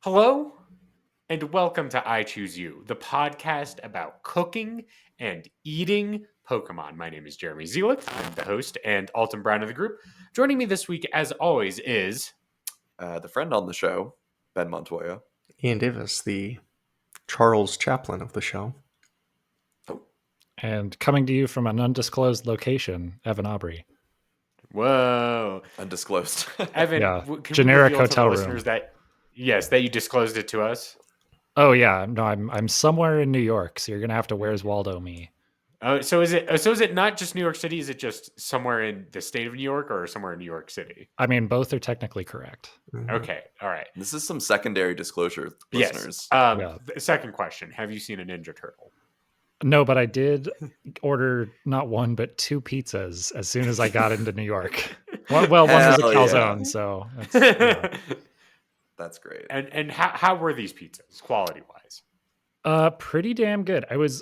Hello, and welcome to I Choose You, the podcast about cooking and eating Pokemon. My name is Jeremy Zelik. I'm the host and Alton Brown of the group. Joining me this week, as always, is the friend on the show, Ben Montoya. Ian Davis, the Charles Chaplin of the show. And coming to you from an undisclosed location, Evan Aubrey. Whoa, Undisclosed. Evan. Yeah, Can generic we reveal to the hotel listeners room. that you disclosed it to us? Oh yeah, no, I'm somewhere in New York, so you're gonna have to Where's Waldo me. So is it not just New York City? Is it just somewhere in the state of New York or somewhere in New York City? I mean, both are technically correct. Okay, all right. This is some secondary disclosure, listeners. Yes. Yeah. The second question: have you seen a Ninja Turtle? No, but I did order not one but two pizzas as soon as I got into New York. One was a Hell calzone, yeah. so that's, That's great. And how were these pizzas, quality wise? pretty damn good. I was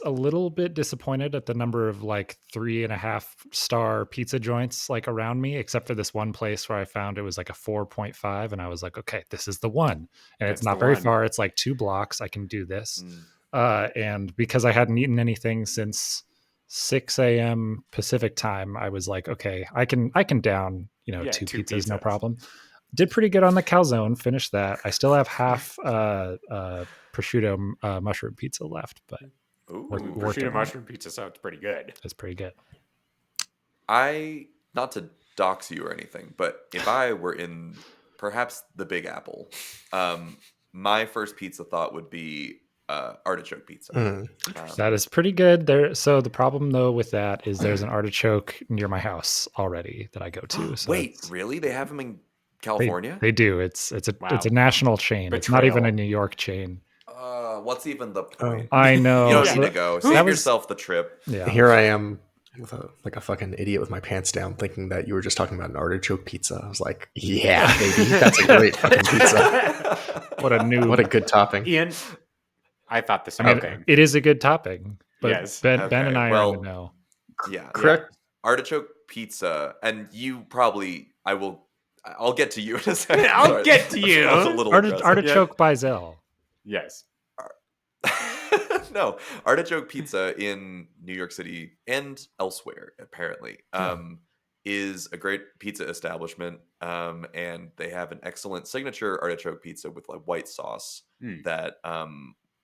a little bit disappointed at the number of like 3.5-star pizza joints like around me, except for this one place where I found it was like a 4.5, and I was like, okay, this is the one. And That's it's not the very one. far. It's like 2 blocks. I can do this. Mm. And because I hadn't eaten anything since 6 a.m. Pacific time, I was like, okay, I can down, Yeah, two two pizzas, no pizzas. problem. Did pretty good on the calzone. Finished that. I still have half prosciutto mushroom pizza left, but Ooh. Worth Prosciutto it. mushroom pizza sounds pretty good. it's pretty good. Not to dox you or anything, but if I were in perhaps the Big Apple, my first pizza thought would be artichoke pizza. That is pretty good. There. So the problem though with that is there's an artichoke near my house already that I go to. So Wait, really? They have them in they, California? they do. It's a Wow. national chain. It's not even a Betrayal. New York chain. What's even the point? I know. You don't So need to go. that Save was- yourself the trip. Yeah. Here I am with a fucking idiot with my pants down thinking that you were just talking about an artichoke pizza. I was like, yeah, baby, that's a great fucking pizza. What a new. What a good topping. Ian, I thought the I same mean, thing. it is a good topping. But Yes. Ben Okay, and I are well, in the know. Yeah. Correct. Artichoke pizza, and you probably I'll get to you in a second. I'll Sorry. get to you. That was a little aggressive. Artichoke by Zell. Yes. No, artichoke pizza in New York City and elsewhere apparently is a great pizza establishment, and they have an excellent signature artichoke pizza with like white sauce Mm. that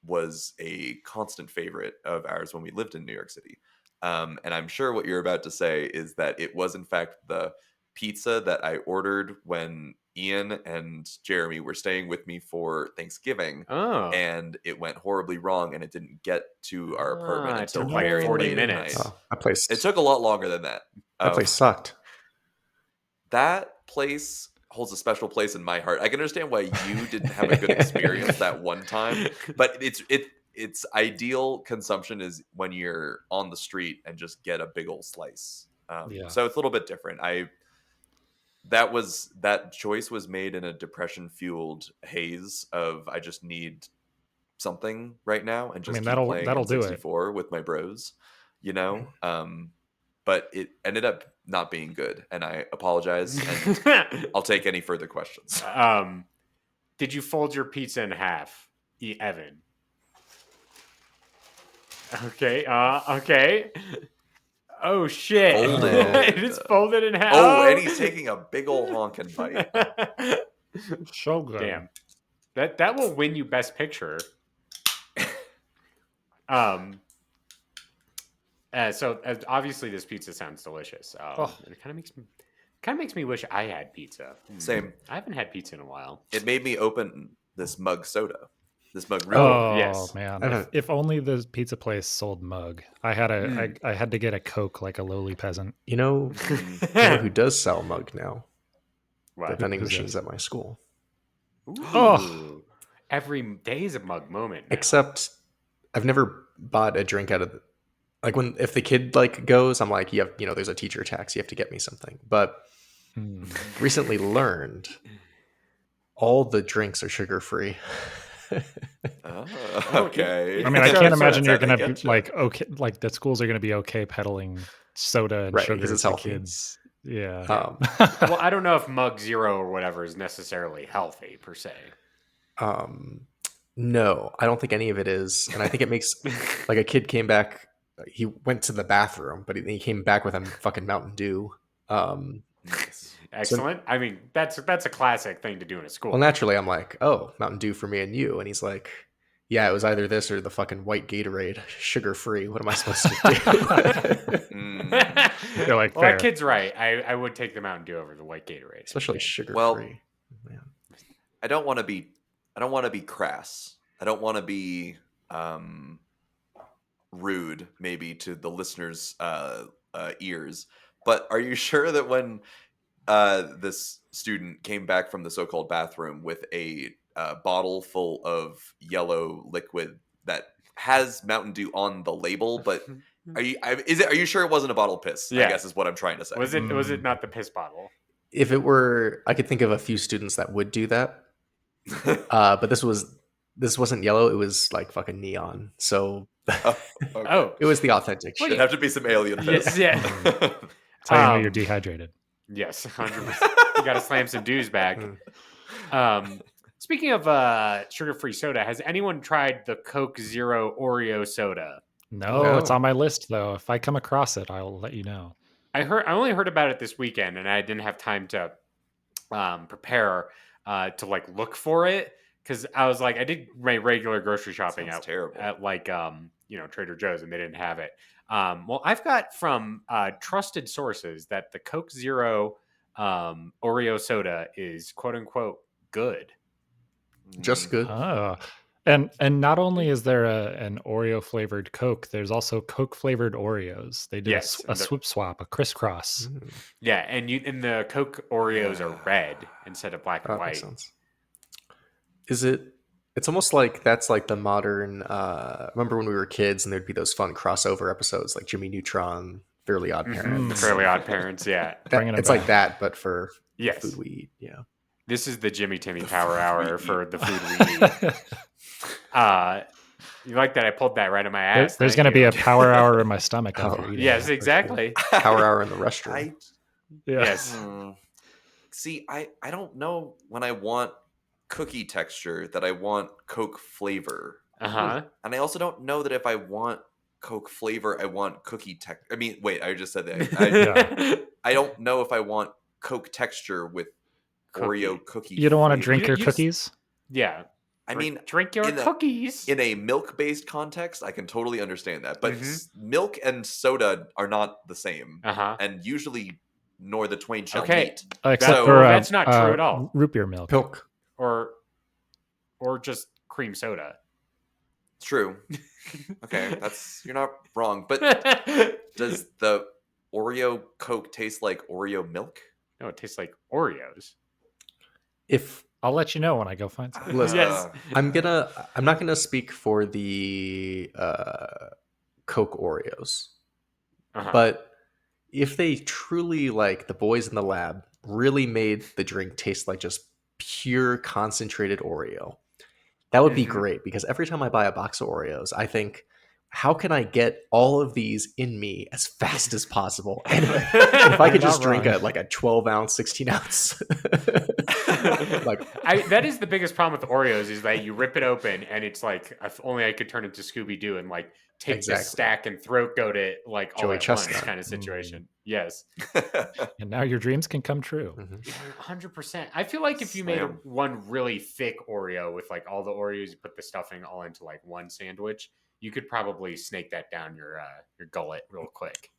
was a constant favorite of ours when we lived in New York City. And I'm sure what you're about to say is that it was in fact the pizza that I ordered when Ian and Jeremy were staying with me for Thanksgiving, Oh. and it went horribly wrong, and it didn't get to our apartment It until took like very 40 late at minutes. night. Oh, that place. It took a lot longer than that. That place sucked. That place holds a special place in my heart. I can understand why you didn't have a good experience that one time, but it's ideal consumption is when you're on the street and just get a big old slice. Yeah. So it's a little bit different. That choice was made in a depression fueled haze of I just need something right now and just mean, keep that'll playing do it. N64 with my bros, you know. But it ended up not being good, and I apologize. And I'll take any further questions. Did you fold your pizza in half, Evan? Okay. Okay. Oh shit! Folded. It is folded in half. Oh, and he's taking a big old honkin' bite. So good. Damn. That will win you Best Picture. So obviously this pizza sounds delicious. It kind of makes me wish I had pizza. Same. I haven't had pizza in a while. It made me open this mug soda. This mug really. Oh yes. man! If only the pizza place sold mug. I had I had to get a Coke like a lowly peasant. You know who does sell mug now? What? The vending Who's machines that? at my school. Ooh. Oh. Every day is a mug moment. now. Except I've never bought a drink out of if the kid goes, I'm like, there's a teacher tax, you have to get me something. But recently learned all the drinks are sugar free. Okay. I mean, I So- can't so imagine that's you're how they gonna get be you. that schools are gonna be okay peddling soda and Right, sugar 'cause it's to healthy. kids. Yeah. Well, I don't know if Mug Zero or whatever is necessarily healthy per se. No, I don't think any of it is, and I think it makes like a kid came back. He went to the bathroom, but he came back with a fucking Mountain Dew. Nice. Excellent. I mean, that's a classic thing to do in a school. Well, naturally, I'm like, oh, Mountain Dew for me and you, and he's like, yeah, it was either this or the fucking white Gatorade, sugar free. What am I supposed to do? You're like, well, fair. that kid's right. I would take the Mountain Dew over the white Gatorade. Especially sugar Well, free. Man. I don't want to be crass. I don't want to be rude, maybe, to the listeners' ears. But are you sure that when this student came back from the so-called bathroom with a bottle full of yellow liquid that has Mountain Dew on the label, but are you sure it wasn't a bottle of piss? Yeah. I guess is what I'm trying to say. Was it not the piss bottle? If it were, I could think of a few students that would do that. But this wasn't yellow. It was like fucking neon. So Okay. Oh, it was the authentic Well, shit. It'd have to be some alien piss. yeah. That's how you know you're dehydrated. Yes, 100%. You got to slam some dews back. Speaking of sugar-free soda, has anyone tried the Coke Zero Oreo soda? No, it's on my list though. If I come across it, I'll let you know. I only heard about it this weekend, and I didn't have time to prepare to like look for it because I was like, I did my regular grocery shopping Sounds terrible. at like Trader Joe's, and they didn't have it. Well, I've got from trusted sources that the Coke Zero Oreo soda is quote unquote good. Just good. Oh, and not only is there an Oreo flavored Coke, there's also Coke flavored Oreos. They did Yes, a swoop swap, a crisscross. Yeah, and the Coke Oreos are red instead of black and That white. makes sense. Is it? It's almost like that's like the modern. Remember when we were kids and there'd be those fun crossover episodes like Jimmy Neutron, Fairly Odd The Parents. Fairly Odd Parents, yeah. Bringing it It's like back. that, but for Yes. food we eat. Yeah. This is the Jimmy Timmy The Power food Hour we for eat. the food we eat. You like that? I pulled that right in my ass. There's Thank going to be you. a power hour in my stomach after Oh, eating. Yes, it. exactly. Power hour in the restroom. Yeah. Yes. See, I don't know when I want cookie texture that I want Coke flavor. Uh-huh. And I also don't know that if I want Coke flavor, I want cookie texture. I mean, wait, I just said that. I don't know if I want Coke texture with Oreo cookie. You don't want to flavor. drink your You- cookies? Yeah. I mean, drink your in a- cookies. in a milk-based context, I can totally understand that. But Mhm. milk and soda are not the same, Uh-huh. and usually nor the twain shall Okay. meet. Except So- for That's not true at all. Root beer milk. Pilk. Or just cream soda. It's true. Okay, you're not wrong. But does the Oreo Coke taste like Oreo milk? No, it tastes like Oreos. If I'll let you know when I go find some. Listen, Yes. I'm not gonna speak for the Coke Oreos, Uh-huh. but if they truly, like the boys in the lab, really made the drink taste like just pure concentrated Oreo, that would be Mhm. great, because every time I buy a box of Oreos, I think, how can I get all of these in me as fast as possible? And if I could You're just not drink wrong. a 12-ounce, 16-ounce. Like, that is the biggest problem with Oreos is that you rip it open and it's like, if only I could turn into Scooby Doo and like take Exactly. this stack and throat goat it like all Joey at Chestnut. once kind of situation. Yes. And now your dreams can come true. mhm. 100%. I feel like if you made Slam. one really thick Oreo with like all the Oreos, you put the stuffing all into like one sandwich, you could probably snake that down your gullet real quick.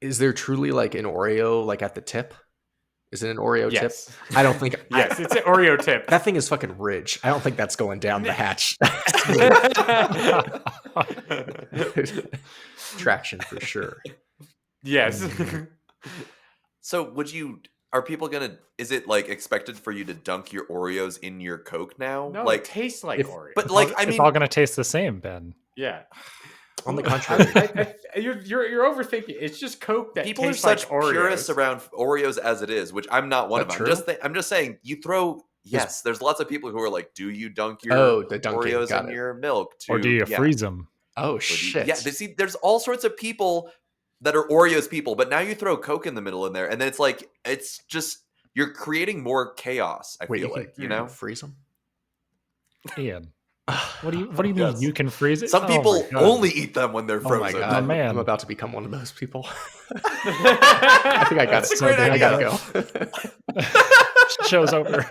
Is there truly like an Oreo like at the tip? Is it an Oreo Yes. tip? I don't think. Yes, it's an Oreo tip. That thing is fucking ridge. I don't think that's going down the hatch. Traction for sure. Yes. So are people gonna, is it like expected for you to dunk your Oreos in your Coke now? No, it like, tastes like if- Oreo. but like, I It's mean, all going to taste the same, Ben. yeah. On the contrary, You're overthinking. It's just Coke that people are tastes such like Oreos. purists around Oreos as it is, which I'm not one of That them. I'm just saying, you throw, yes, there's lots of people who are like, do you dunk your the dunking, Oreos got in it. your milk? Or do you yeah. freeze them? Oh Or do you- shit! Yeah, see, there's all sorts of people that are Oreos people, but now you throw Coke in the middle in there, and then it's like, it's just, you're creating more chaos. I Wait, feel you like, can, you know? freeze them? Ian, what do you mean Yes. you can freeze it? Some Oh my people God. only eat them when they're Oh frozen. my god, Oh, man. I'm about to become one of those people. I I think I got That's it. a great I idea. gotta go. Show's over.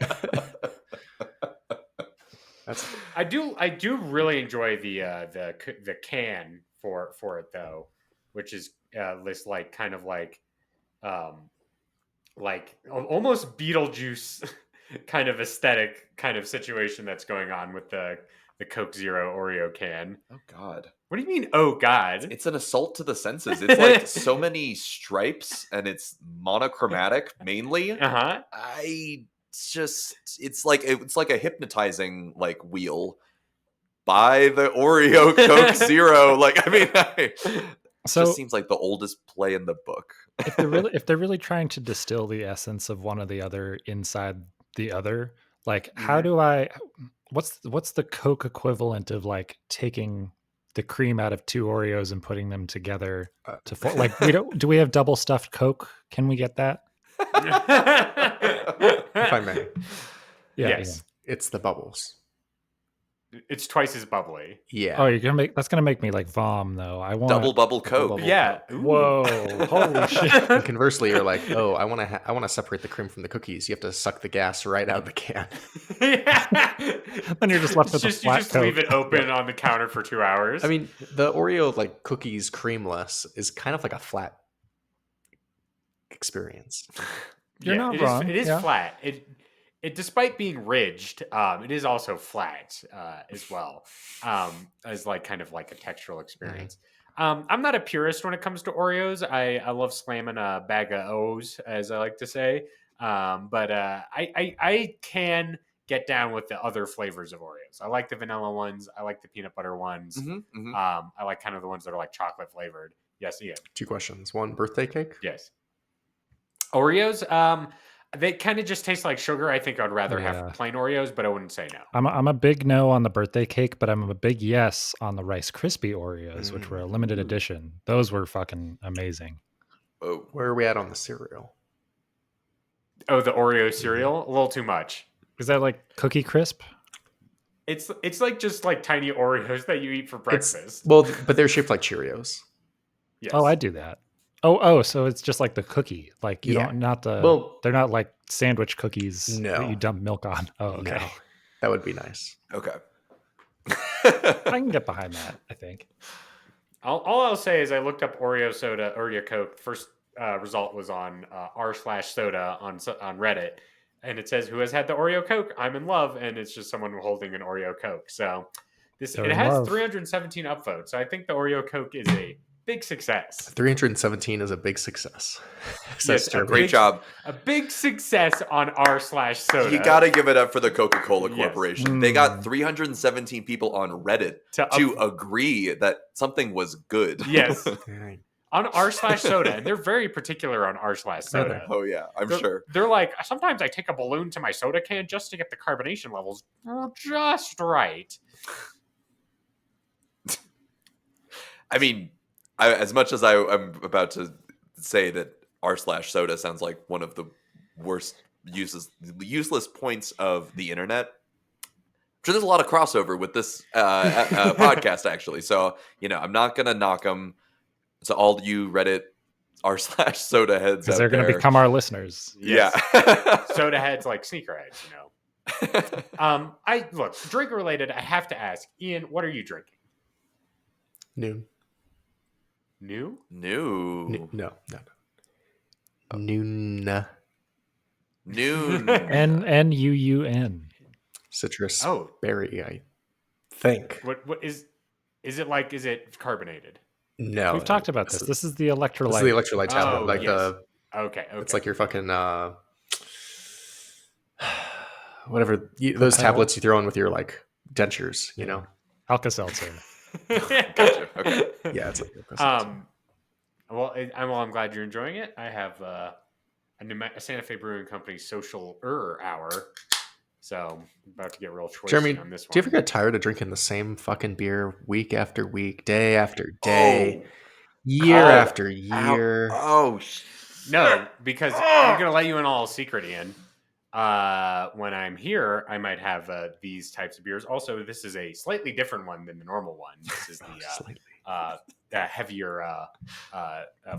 That's I do really enjoy the can for it though, which is this like kind of like almost Beetlejuice kind of aesthetic kind of situation that's going on with the Coke Zero Oreo can. Oh God. What do you mean? Oh God! It's an assault to the senses. It's like so many stripes and it's monochromatic mainly. Uh-huh. It's like a hypnotizing like wheel. Buy the Oreo Coke Zero. Like, I mean, it So just seems like the oldest play in the book. if they're really trying to distill the essence of one or the other inside the other, like how do I what's the Coke equivalent of like taking the cream out of 2 Oreos and putting them together to form, like do we have double stuffed Coke? Can we get that? if I may. Yes. It's the bubbles. It's twice as bubbly. Yeah. Oh, that's gonna make me like vom though. I want Double bubble Coke. bubble. Yeah. Coke. Ooh. Whoa, holy shit. And conversely, you're like, oh, I want to separate the cream from the cookies. You have to suck the gas right out of the can. Then you're just left with you a flat just leave Coke. it open on the counter for 2 hours. I mean, the Oreo like cookies creamless is kind of like a flat experience. You're not it wrong. It is Yeah. flat. It despite being ridged, it is also flat as well, as like kind of like a textural experience. I'm not a purist when it comes to Oreos. I love slamming a bag of O's, as I like to say, but I can get down with the other flavors of Oreos. I like the vanilla ones. I like the peanut butter ones. I like kind of the ones that are like chocolate flavored. Yes, Ian. 2 questions. 1, birthday cake? Yes. Oreos, they kind of just taste like sugar. I think I'd rather Yeah. have plain Oreos, but I wouldn't say no. I'm a big no on the birthday cake, but I'm a big yes on the Rice Krispie Oreos, which were a limited edition. Those were fucking amazing. Oh. Where are we at on the cereal? Oh, the Oreo cereal? A little too much. Is that like Cookie Crisp? It's like just like tiny Oreos that you eat for breakfast. Well, but they're shaped like Cheerios. Yes. Oh, I do that. Oh, so it's just like the cookie. Like you Yeah. don't not the Well, they're not like sandwich cookies No. that you dump milk on. Oh, okay. No, that would be nice. Okay. I can get behind that, I think. All I'll say is I looked up Oreo soda, Oreo Coke. First result was on r/soda on Reddit, and it says, "Who has had the Oreo Coke? I'm in love," and it's just someone holding an Oreo Coke. So They're it in has love. 317 upvotes. So I think the Oreo Coke is a big success. 317 is a big success. Yes, Jeremy. Great job. A big success on r/soda. You got to give it up for the Coca-Cola Yes. Corporation. They got 317 people on Reddit to agree that something was good. Yes. Alright. On r/soda, and they're very particular on r/soda. Oh, yeah. I'm sure. They're like, sometimes I take a balloon to my soda can just to get the carbonation levels just right. I mean, as much as I'm about to say that r/soda sounds like one of the worst useless points of the internet, I'm sure there's a lot of crossover with this podcast, actually. So, I'm not going to knock them. To all you Reddit r/soda heads Because out they're going to there. become our listeners. Yeah. Soda heads like sneakerheads, I look, drink related, I have to ask, Ian, what are you drinking? Noon. New? New. No. Noon. Noon. N-N-U-U-N. Citrus Oh. berry, I think. What is it carbonated? No. We've talked about this. This is the electrolyte. This is the electrolyte tablet. Oh, like yes. Okay. it's like your fucking whatever those tablets you throw in with your like dentures, Alka-Seltzer. Gotcha. Okay. Yeah, it's like Well, I'm glad you're enjoying it. I have a Santa Fe Brewing Company social hour, so I'm about to get real choicy Jeremy, on this one. do you ever get tired of drinking the same fucking beer week after week, day after day, year after year? No, because I'm gonna let you in all secret, Ian. When I'm here, I might have these types of beers. Also, this is a slightly different one than the normal one. This is the heavier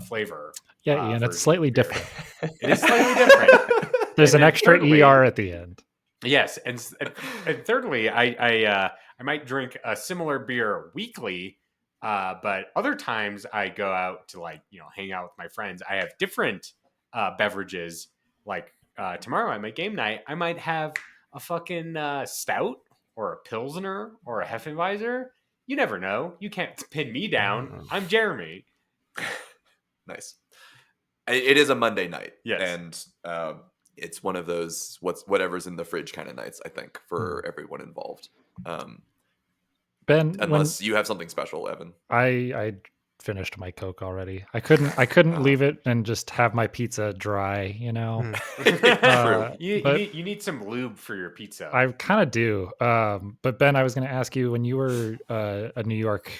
flavor. Yeah, Ian, it's version slightly of beer. different. It is slightly different. There's And an then extra thirdly- ER at the end. Yes, and thirdly, I might drink a similar beer weekly, but other times I go out to hang out with my friends. I have different beverages. Like tomorrow at my game night, I might have a fucking stout or a pilsner or a Hefeweizen. You never know. You can't pin me down. I'm Jeremy. Nice. It is a Monday night. Yes. And it's one of those whatever's in the fridge kind of nights, I think, for everyone involved. Ben, Unless you have something special, Evan. I finished my Coke already. I couldn't leave it and just have my pizza dry, True. You need some lube for your pizza. I kind of do. But Ben, I was going to ask you, when you were a New York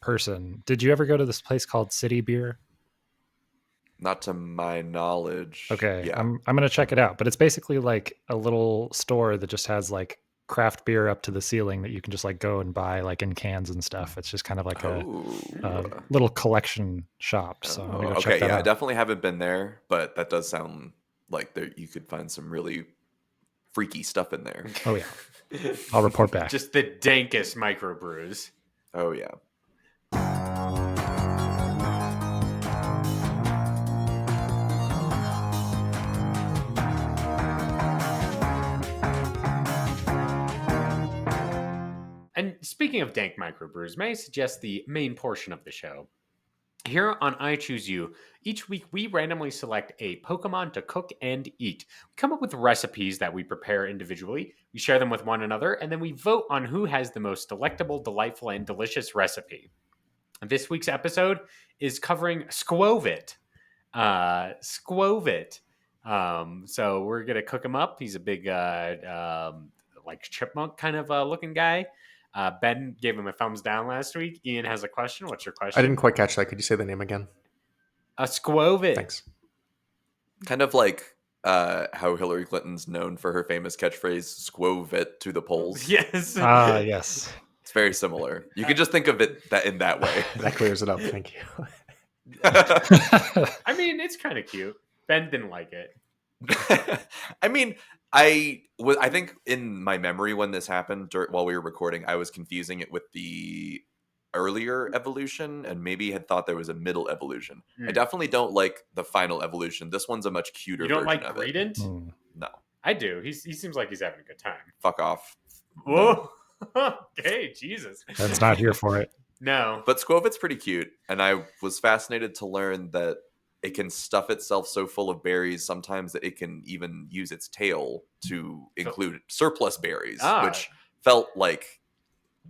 person, did you ever go to this place called City Beer? Not to my knowledge. Okay, Yeah. I'm going to check it out. But it's basically like a little store that just has like craft beer up to the ceiling that you can just like go and buy like in cans and stuff. It's just kind of like a little collection shop. So I'm gonna go check that I out. definitely haven't been there, but that does sound like you could find some really freaky stuff in there. Oh yeah, I'll report back. Just the dankest microbrews. Oh yeah. And speaking of dank microbrews, may I suggest the main portion of the show? Here on I Choose You, each week we randomly select a Pokemon to cook and eat. We come up with recipes that we prepare individually, we share them with one another, and then we vote on who has the most delectable, delightful, and delicious recipe. This week's episode is covering Skwovet. Skwovet. So we're going to cook him up. He's a big like chipmunk kind of looking guy. Ben gave him a thumbs down last week. Ian has a question. What's your question? I didn't quite catch that. Could you say the name again? Skwovet. Thanks. Kind of like how Hillary Clinton's known for her famous catchphrase "Skwovet to the polls." Yes. Yes. It's very similar. You can just think of it in that way. That clears it up. Thank you. I mean, it's kind of cute. Ben didn't like it. I mean, I think in my memory when this happened while we were recording, I was confusing it with the earlier evolution and maybe had thought there was a middle evolution. I definitely don't like the final evolution. This one's a much cuter You don't version like of it. Greedent? No. I do. He seems like he's having a good time. Fuck off. Whoa. Okay, Jesus. Ben's not here for it. No. But Skwovet's pretty cute, and I was fascinated to learn that it can stuff itself so full of berries sometimes that it can even use its tail to include surplus berries, which felt like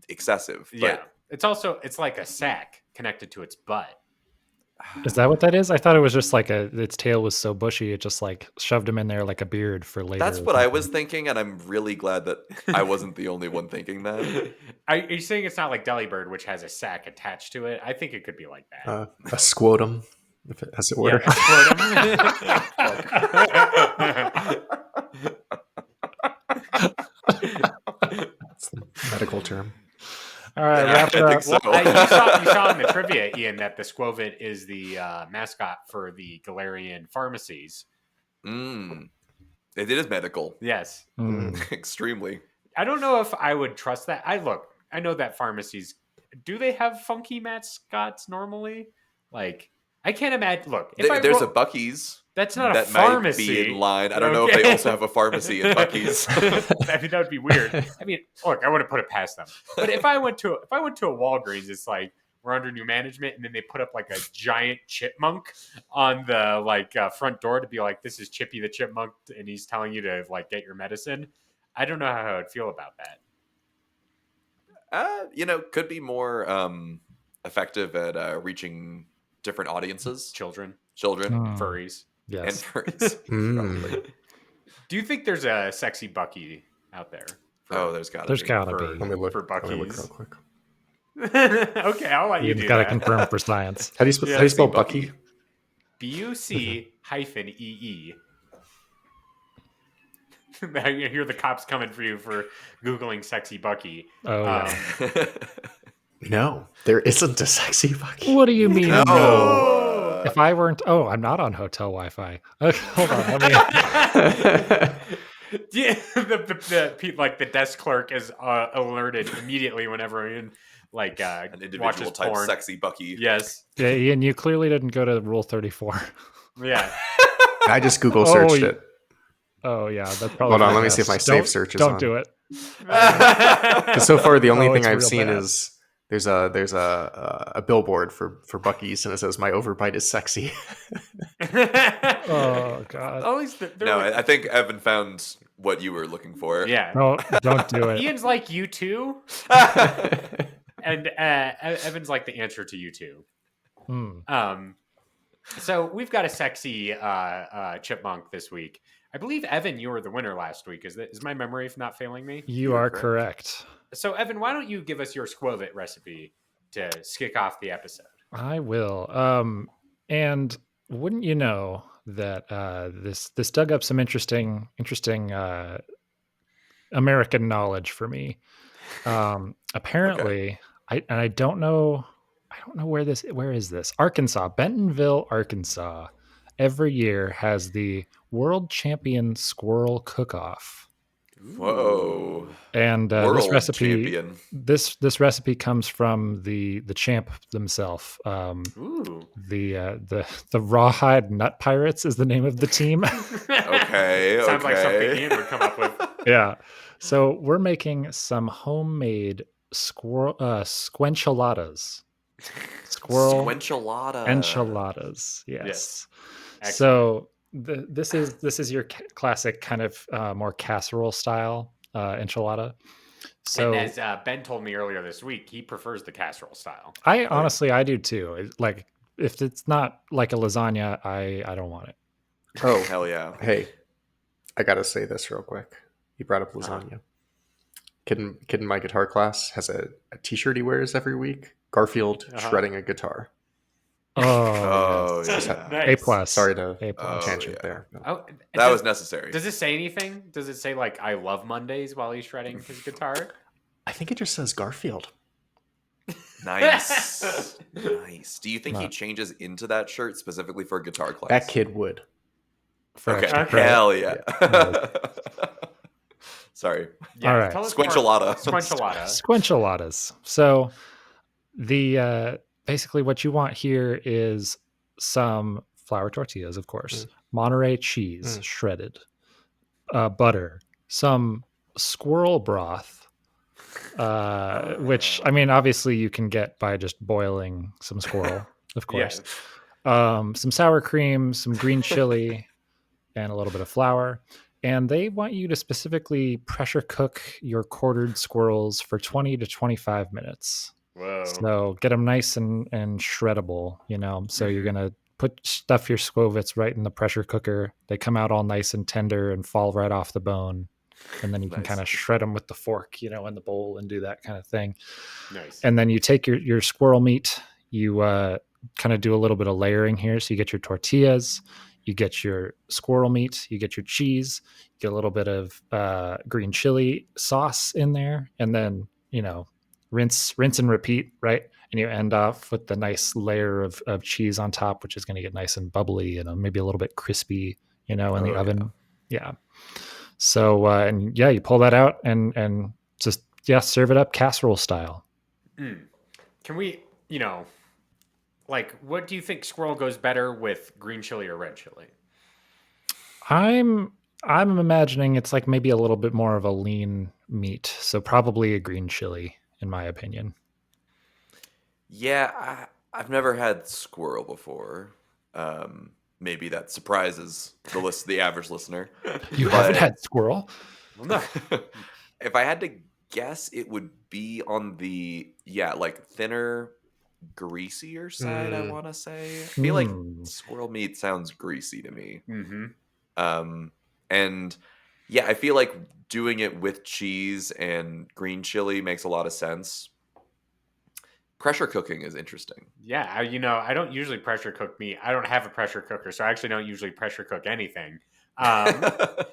excessive. Yeah. It's like a sack connected to its butt. Is that what that is? I thought it was just like its tail was so bushy, it just like shoved him in there like a beard for later. That's what I was thinking, and I'm really glad that I wasn't the only one thinking that. Are you saying it's not like Delibird, which has a sack attached to it? I think it could be like that. A Skwotum, as it were. Yeah, That's the medical term. All right, Yeah, wrap it I up. think so. You saw in the trivia, Ian, that the Skwovet is the mascot for the Galarian pharmacies. It is medical. Yes. Extremely. I don't know if I would trust that. I know that pharmacies, do they have funky mascots normally? Like, I can't imagine. Look, There's a Buc-ee's. That's not that a pharmacy. Might be in line. I don't know if they also have a pharmacy in Buc-ee's. I mean, that would be weird. I mean, look, I wouldn't put it past them. But if I went to a Walgreens, it's like we're under new management, and then they put up like a giant chipmunk on the front door to be like, "This is Chippy the chipmunk," and he's telling you to like get your medicine. I don't know how I would feel about that. Could be more effective at reaching different audiences. Children, Furries. yes, And furries. Probably. Do you think there's a sexy Bucky out there? There's gotta There's be. gotta for- be. Let me look. For Let me look Buc-ee's. real quick. Okay, I'll let you You've do got to that. confirm for science. How do you spell Yeah, how do you spell Bucky. Bucky? BUC-EE. Now you hear the cops coming for you for Googling sexy Bucky. Oh, yeah. No, there isn't a sexy Bucky. What do you mean? No. No. If I weren't, I'm not on hotel Wi-Fi. Okay, hold on. Let me. Yeah, the desk clerk is alerted immediately whenever an individual watches type porn. sexy Bucky. Yes. Yeah, Ian, you clearly didn't go to Rule 34. Yeah. I just Google searched Oh, it. Oh yeah, that's probably. Hold on, for let me best. see if my safe search is Don't on. do it. 'Cause so far, the only Oh, thing it's I've real seen bad. is there's a billboard for Buc-ee's, and it says "My overbite is sexy." Oh god. At least No, I think Evan found what you were looking for. yeah. No, don't do it. Ian's like you too, and Evan's like the answer to you too. So we've got a sexy chipmunk this week. I believe Evan, you were the winner last week. Is my memory not failing me? You are correct. So Evan, why don't you give us your Skwovet recipe to kick off the episode? I will. And wouldn't you know that this dug up some interesting American knowledge for me. Apparently, I don't know where is this? Arkansas, Bentonville, Arkansas. Every year has the World Champion Squirrel Cook-Off. Whoa! And this World recipe, champion. this recipe comes from the champ themselves. The Rawhide Nut Pirates is the name of the team. Okay. Sounds like something Ian would come up with. Yeah. So we're making some homemade squenchiladas. Squirrel Squenchilada. enchiladas. Yes. Yes. So this is your classic kind of more casserole style enchilada. So and as Ben told me earlier this week, he prefers the casserole style. I honestly I do too. Like if it's not like a lasagna, I don't want it. Oh, Hell yeah! hey, I gotta say this real quick. You brought up lasagna. Kid in my guitar class has a T-shirt he wears every week. Garfield shredding a guitar. Oh, yes. yeah. Nice. A+. Sorry to A+. tangent yeah. there. No. Oh, That was necessary. Does it say anything? Does it say like "I love Mondays" while he's shredding his guitar? I think it just says Garfield. Nice. Nice. Do you think he changes into that shirt specifically for a guitar class? That kid would. For Okay. extra credit. Hell yeah. Sorry. Yeah, All right. tell us more. Squenchilada. Squenchiladas. So the basically what you want here is some flour tortillas, of course, Monterey cheese shredded, butter, some squirrel broth, which I mean obviously you can get by just boiling some squirrel, of course. Some sour cream, some green chili, and a little bit of flour. And they want you to specifically pressure cook your quartered squirrels for 20 to 25 minutes. Whoa. So get them nice and shreddable, So you're going to stuff your Skwovet's right in the pressure cooker. They come out all nice and tender and fall right off the bone. And then you can kind of shred them with the fork, in the bowl and do that kind of thing. Nice. And then you take your squirrel meat, you kind of do a little bit of layering here. So you get your tortillas, you get your squirrel meat, you get your cheese, you get a little bit of green chili sauce in there, and then, rinse and repeat, right? And you end off with the nice layer of cheese on top, which is going to get nice and bubbly and maybe a little bit crispy, in the oven. Yeah. So, you pull that out and just, serve it up casserole style. Can we, what do you think squirrel goes better with green chili or red chili? I'm imagining it's like maybe a little bit more of a lean meat. So probably a green chili, in my opinion. Yeah, I've never had squirrel before. Maybe that surprises the average listener. You haven't had squirrel? Well, no. If I had to guess, it would be on the thinner, greasier side. I want to say. I feel like squirrel meat sounds greasy to me. Mm-hmm. And yeah, I feel like doing it with cheese and green chili makes a lot of sense. Pressure cooking is interesting. Yeah, I don't usually pressure cook meat. I don't have a pressure cooker, so I actually don't usually pressure cook anything. But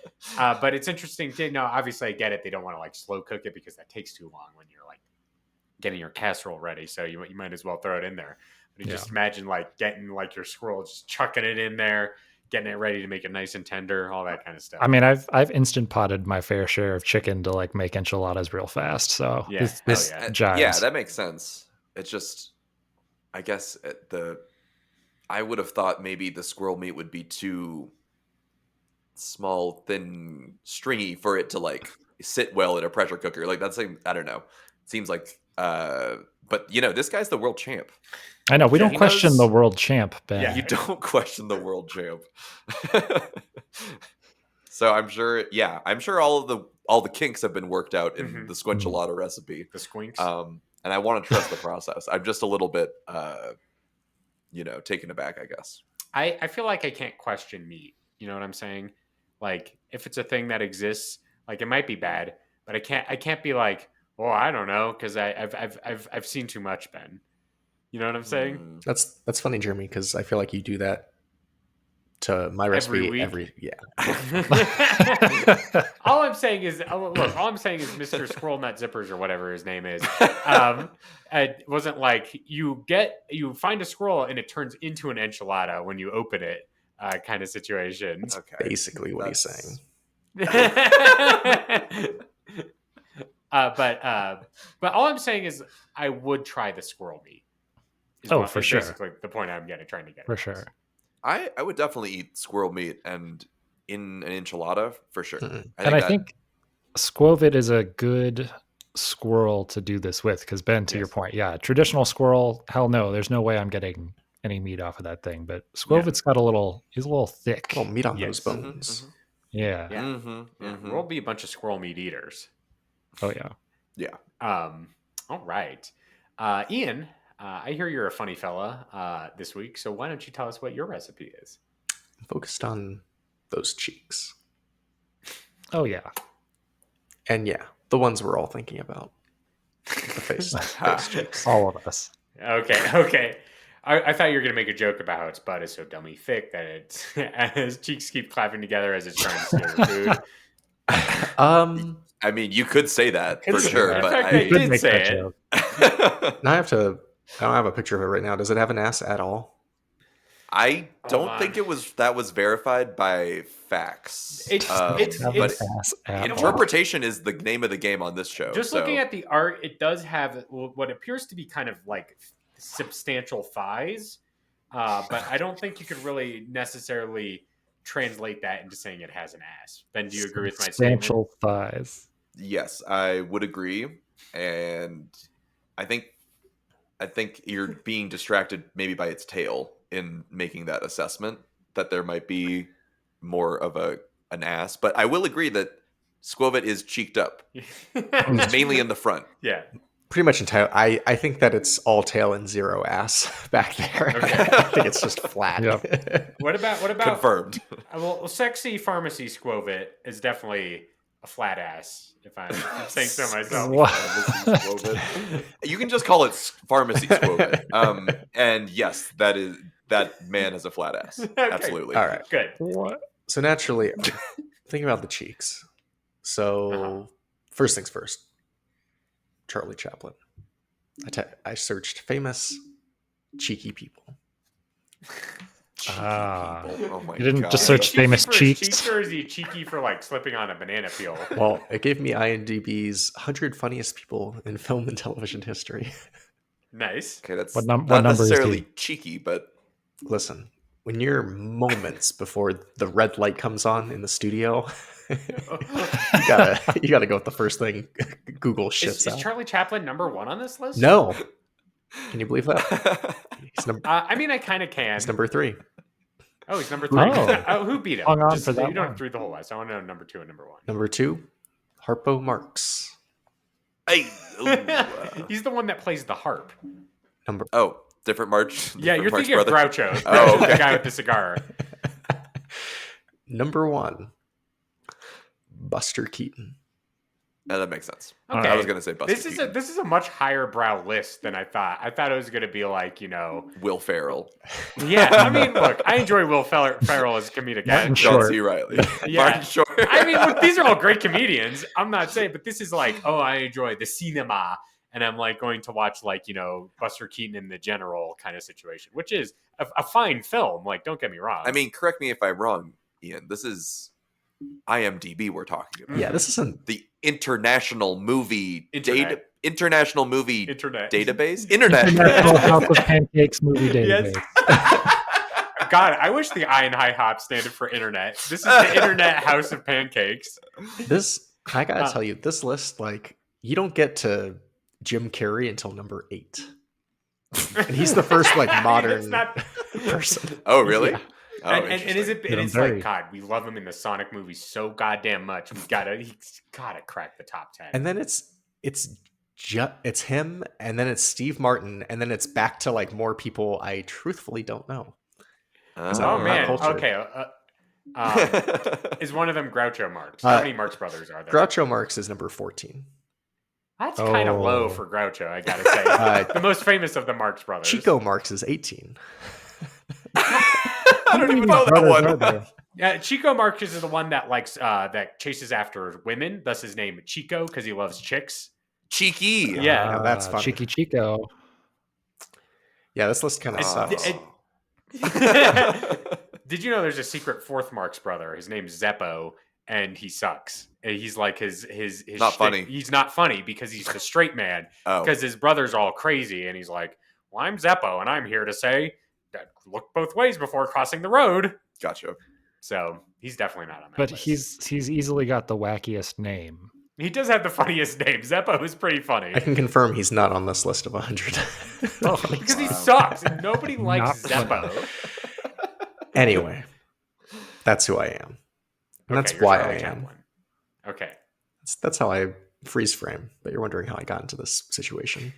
it's interesting to know. Obviously, I get it. They don't want to like slow cook it because that takes too long when you're like getting your casserole ready. So you might as well throw it in there. But you just imagine like getting like your squirrel, just chucking it in there, getting it ready to make it nice and tender, all that kind of stuff. I mean, I've instant potted my fair share of chicken to like make enchiladas real fast. So Yeah, this hell jives. Yeah, that makes sense. It's just, I guess I would have thought maybe the squirrel meat would be too small, thin, stringy for it to like sit well in a pressure cooker. Like that's like, I don't know. It seems like, but this guy's the world champ. I know we don't he question knows- the world champ, Ben. Yeah. You don't question the world champ. So I'm sure all the kinks have been worked out in the squenchalada recipe. The squinks. And I want to trust the process. I'm just a little bit taken aback, I guess. I feel like I can't question meat. You know what I'm saying? Like if it's a thing that exists, like it might be bad, but I can't be like, oh, I don't know, because I've seen too much, Ben. You know what I'm saying? That's funny, Jeremy, because I feel like you do that to my recipe week? yeah. All I'm saying is Mr. Squirrel Nut Zippers or whatever his name is. It wasn't like you find a squirrel and it turns into an enchilada when you open it, kind of situation. Okay. Basically what he's saying. But all I'm saying is I would try the squirrel meat. For sure. Basically the point I'm trying to get. For sure. I would definitely eat squirrel meat and in an enchilada for sure. I think Skwovet is a good squirrel to do this with because Ben, to your point, traditional squirrel, hell no, there's no way I'm getting any meat off of that thing. But Skwovet's got he's a little thick. Well, meat on those bones. Yeah. We'll be a bunch of squirrel meat eaters. Oh yeah. Yeah. All right. Ian, I hear you're a funny fella this week, so why don't you tell us what your recipe is? I'm focused on those cheeks. Oh yeah. And yeah, the ones we're all thinking about. The face cheeks. All of us. Okay. I thought you were going to make a joke about how its butt is so dummy thick that his cheeks keep clapping together as it's trying to steal your food. I mean, you could say that for say sure, that. but In fact, I did say it. joke. Now I don't have a picture of it right now. Does it have an ass at all? I don't think that was verified by facts. Interpretation is the name of the game on this show. Just looking at the art, it does have what appears to be kind of like substantial thighs, but I don't think you could really necessarily translate that into saying it has an ass. Ben, do you agree with my statement? Substantial thighs. Yes, I would agree, and I think you're being distracted maybe by its tail in making that assessment that there might be more of an ass. But I will agree that Skwovet is cheeked up, mainly in the front. Yeah. Pretty much entire. I think that it's all tail and zero ass back there. Okay. I think it's just flat. Yep. What about Confirmed? Well, sexy pharmacy Skwovet is definitely a flat ass. If I'm saying so myself. Skwovet. You can just call it pharmacy Skwovet. And yes, that man has a flat ass. Okay. Absolutely. All right. Good. What? So naturally, think about the cheeks. So first things first. Charlie Chaplin. I searched famous cheeky people. Cheeky people. Oh my You didn't God. just search famous for his cheeks? or is he cheeky for like slipping on a banana peel? Well, it gave me IMDb's 100 funniest people in film and television history. Nice. Okay, that's What not number is necessarily he? cheeky, but Listen, when you're moments before the red light comes on in the studio, you gotta go with the first thing Google shits Is out. Charlie Chaplin number one on this list? No. Can you believe that? I mean, I kind of can. He's number 3. Oh, he's number 3. Oh. Who beat him? Hung on for that You don't one. have to read the whole list. I want to know number 2 and number 1. Number 2, Harpo Marx. hey, He's the one that plays the harp. different March. Yeah, you're Marx thinking brother. of Groucho. Oh, The okay. guy with the cigar. Number 1, Buster Keaton. That makes sense. Okay. I was gonna say Buster Keaton. This is a much higher brow list than I thought. I thought it was gonna be like, Will Ferrell. Yeah, I mean, look, I enjoy Will Ferrell as a comedic Martin actor. John Short. C. Riley. Yeah. Martin Short. I mean, look, these are all great comedians. I'm not saying, but this is like, oh, I enjoy the cinema, and I'm like going to watch like Buster Keaton in The General kind of situation, which is a fine film. Like, don't get me wrong. I mean, correct me if I'm wrong, Ian. This is IMDb we're talking about. Yeah, this isn't The International Movie Internet. International Movie Internet Database? Internet. International House of Pancakes movie database. Yes. God, I wish the I in High Hop standard for internet. This is the Internet House of Pancakes. this. I gotta tell you, this list, like, you don't get to Jim Carrey until number 8, and he's the first like modern It's not- person. Oh, really? Yeah. Oh, and is interesting. it? It Get him is like dirty. God. We love him in the Sonic movies so goddamn much. He's gotta crack the top 10. And then it's him, and then it's Steve Martin, and then it's back to like more people I truthfully don't know. oh not man. cultured. Okay. Is one of them Groucho Marx? How many Marx brothers are there? Groucho Marx is number 14. That's kind of low Oh. for Groucho, I gotta say. The most famous of the Marx brothers. Chico Marx is 18. I don't even know that Brothers are one. there. Yeah, Chico Marx is the one that likes that chases after women. Thus his name Chico because he loves chicks. Cheeky. Yeah. Now that's funny. Cheeky Chico. Yeah, this list kind of It's- sucks. Did you know there's a secret fourth Marx brother? His name's Zeppo, and he sucks. And he's like his Not shtick- funny. He's not funny because he's the straight man. Oh. Because his brother's all crazy, and he's like, "Well, I'm Zeppo, and I'm here to say that look both ways before crossing the road." Gotcha. So he's definitely not on that But list. he's easily got the wackiest name. He does have the funniest name. Zeppo is pretty funny. I can confirm he's not on this list of 100. Because he Wow. sucks, and nobody likes Not Zeppo. Anyway, that's who I am. And that's Okay, you're why Charlie I am. Chaplin. Okay. That's how I freeze frame. But you're wondering how I got into this situation.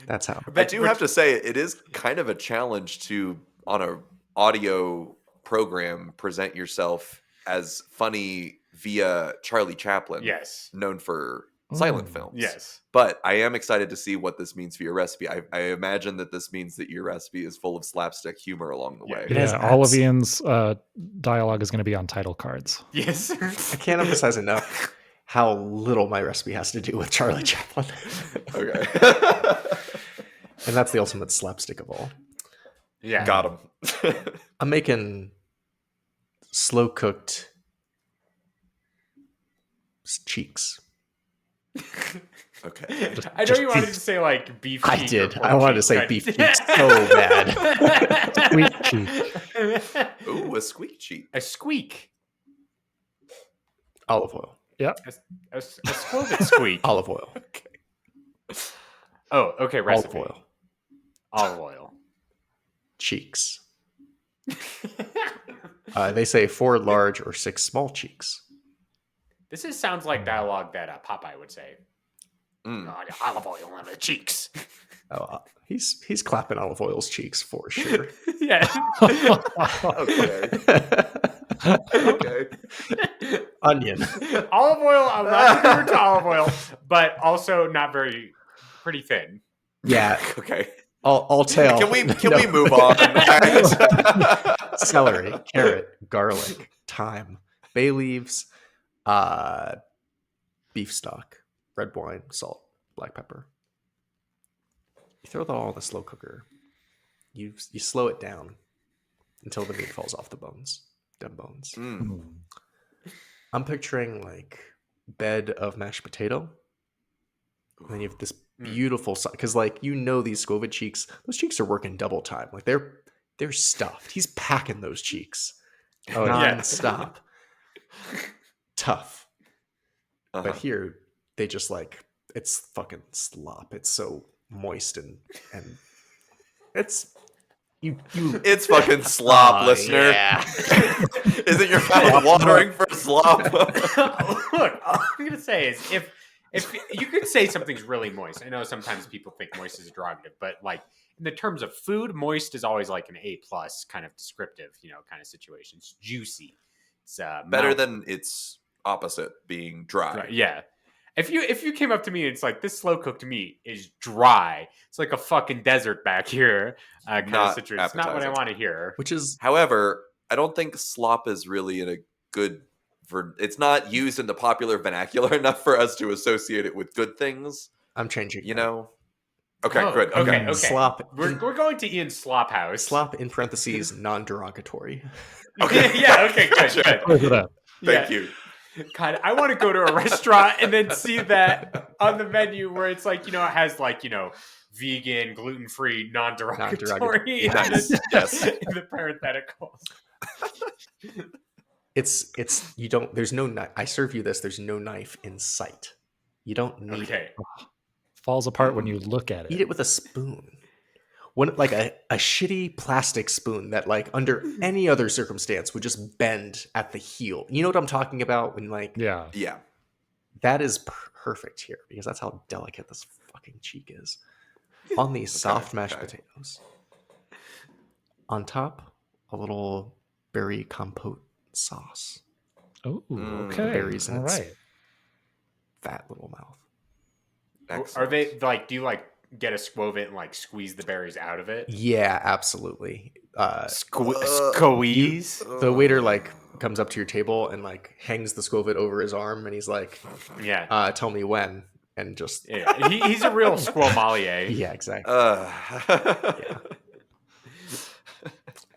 That's how. I do have to say, it is kind of a challenge to, on a audio program, present yourself as funny via Charlie Chaplin, Yes. known for silent Mm. films. Yes. But I am excited to see what this means for your recipe. I imagine that this means that your recipe is full of slapstick humor along the Yeah. way. It has Yeah, all of abs- Ian's dialogue is going to be on title cards. Yes. I can't emphasize enough how little my recipe has to do with Charlie Chaplin. Okay. And that's the ultimate slapstick of all. Yeah. Got him. I'm making slow cooked cheeks. Okay. I know just you wanted cheeks. to say like beef. I cheek or did. pork I wanted to cheek, say but- beef cheek so bad. Squeak cheek. Ooh, a squeak cheek. A squeak. Olive oil. A Skwovet squeak. Olive oil. Oh, okay. Recipe. Olive oil. Olive oil. Cheeks. They say 4 large or 6 small cheeks. Sounds like dialogue that Popeye would say. Mm. Oh, the olive oil on the cheeks. Oh, he's clapping olive oil's cheeks for sure. Yeah. Okay. Okay. Onion. Olive oil. I'm not favorite to olive oil, but also not very pretty thin. Yeah. Okay. I'll tell. Can we move on? All right. Celery, carrot, garlic, thyme, bay leaves, beef stock, red wine, salt, black pepper. You throw that all in the slow cooker. You slow it down until the meat falls off the bones. Them bones. Mm. I'm picturing like bed of mashed potato. And then you have this beautiful because like these Skwovet cheeks, those cheeks are working double time. Like they're stuffed. He's packing those cheeks. Oh, yeah. Non-stop. Tough. Uh-huh. But here they just like it's fucking slop. It's so moist and it's you It's fucking slop, listener. Yeah. Isn't your mouth watering for slop? Look, all I'm gonna say is if you could say something's really moist. I know sometimes people think moist is a derogative, but like in the terms of food, moist is always like an A+ kind of descriptive, kind of situation. It's juicy. It's Better mouth- than its opposite, being dry. Right, yeah. If you came up to me and it's like, this slow cooked meat is dry, it's like a fucking desert back here, kind of Not situation. It's not what I appetizing. want to hear. Which is However, I don't think slop is really in a good. It's not used in the popular vernacular enough for us to associate it with good things. I'm changing. You that. know. Okay, Oh, good. Okay. Slop. We're going to Ian's slop house. Slop in parentheses Okay. non-derogatory. Yeah. Okay. Good. Gotcha. Good. Close it up. Thank you. God, I want to go to a restaurant and then see that on the menu where it's like, it has like, vegan, gluten-free, non-derogatory in Nice. the- Yes. in the parentheticals. It's you don't. There's no knife. I serve you this. There's no knife in sight. You don't need it. Okay. Falls apart when you look at Eat it. it with a spoon. One like a shitty plastic spoon that like under any other circumstance would just bend at the heel. You know what I'm talking about? When like Yeah. Yeah. that is perfect here because that's how delicate this fucking cheek is. On these soft mashed potatoes. On top, a little berry compote sauce. Oh, Mm. okay. Berries in All its right. fat little mouth. Excellent. Are they like, do you like get a Skwovet and like squeeze the berries out of it? Yeah, absolutely. Squeeze? The waiter like comes up to your table and like hangs the Skwovet over his arm and he's like, Yeah. tell me when. And just Yeah. He's a real squirrel. yeah, exactly.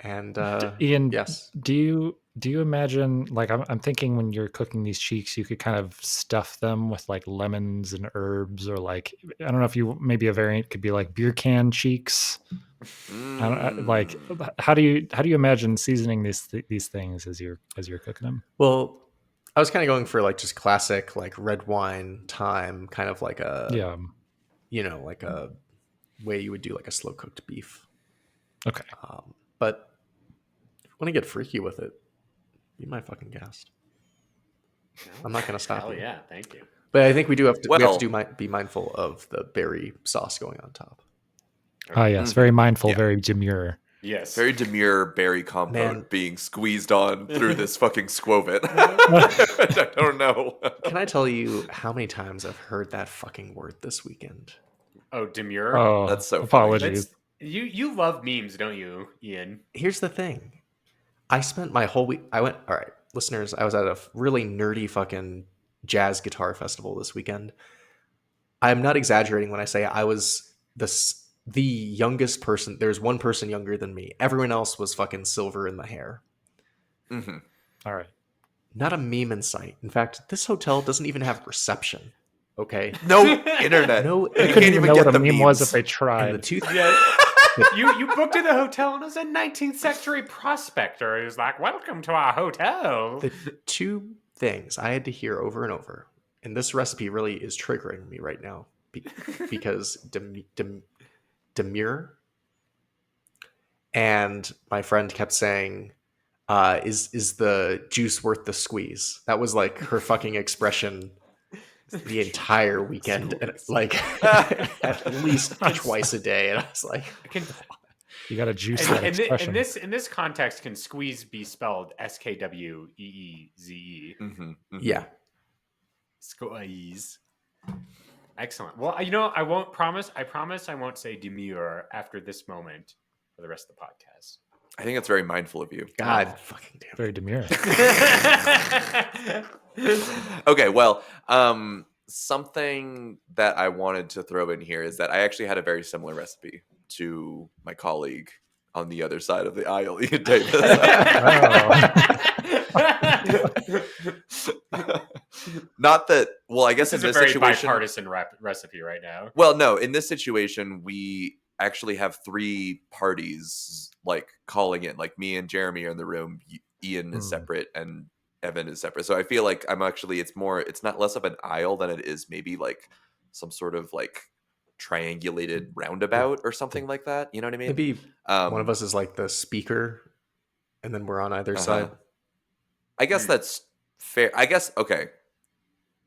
And Ian, yes. do you imagine, like, I'm thinking when you're cooking these cheeks, you could kind of stuff them with like lemons and herbs, or like, I don't know if you, maybe a variant could be like beer can cheeks. Like, how do you imagine seasoning these things as you're cooking them? Well, I was kind of going for like just classic like red wine thyme, kind of like a like a way you would do like a slow cooked beef. Okay. But if you want to get freaky with it, be my fucking guest. I'm not going to stop Hell you. yeah, thank you. But I think we do have to. We Well- have to be mindful of the berry sauce going on top. Ah, yes, very mindful, Yeah. very demure. Yes. Very demure berry compote Man. being squeezed on through this fucking Skwovet. I don't know. Can I tell you how many times I've heard that fucking word this weekend? Oh, demure. Oh, That's so funny. apologies. That's, you love memes, don't you, Ian? Here's the thing. I spent my whole week. All right, listeners, I was at a really nerdy fucking jazz guitar festival this weekend. I'm not exaggerating when I say I was the youngest person. There's one person younger than me. Everyone else was fucking silver in the hair. Mm-hmm. All right. Not a meme in sight. In fact, this hotel doesn't even have reception. Okay. No internet. No, You I can't couldn't even know get what a the meme was memes. if they and tried. the tooth. Yeah. you booked in the hotel and it was a 19th century prospector. He was like, "Welcome to our hotel." The two things I had to hear over and over, and this recipe really is triggering me right now because demure, and my friend kept saying, "Is the juice worth the squeeze?" That was like her fucking expression the entire weekend, and like at least twice a day. And I was like, You got to juice that expression. in this context, can squeeze be spelled SKWEEZE? Mm-hmm. Mm-hmm. yeah. Squeeze. Excellent. Well, I won't promise. I promise I won't say demure after this moment for the rest of the podcast. I think that's very mindful of you. God fucking damn it. Very demure. Okay, well, something that I wanted to throw in here is that I actually had a very similar recipe to my colleague on the other side of the aisle, Ian Davis. Not that, well, I guess This is in a this very situation, bipartisan recipe right now. well, no, in this situation, we actually have three parties like calling in. Like me and Jeremy are in the room. Ian is separate and Evan is separate. So I feel like it's not less of an aisle than it is maybe like some sort of like triangulated roundabout or something like that. You know what I mean? Maybe one of us is like the speaker, and then we're on either side. I guess that's fair. I guess, okay.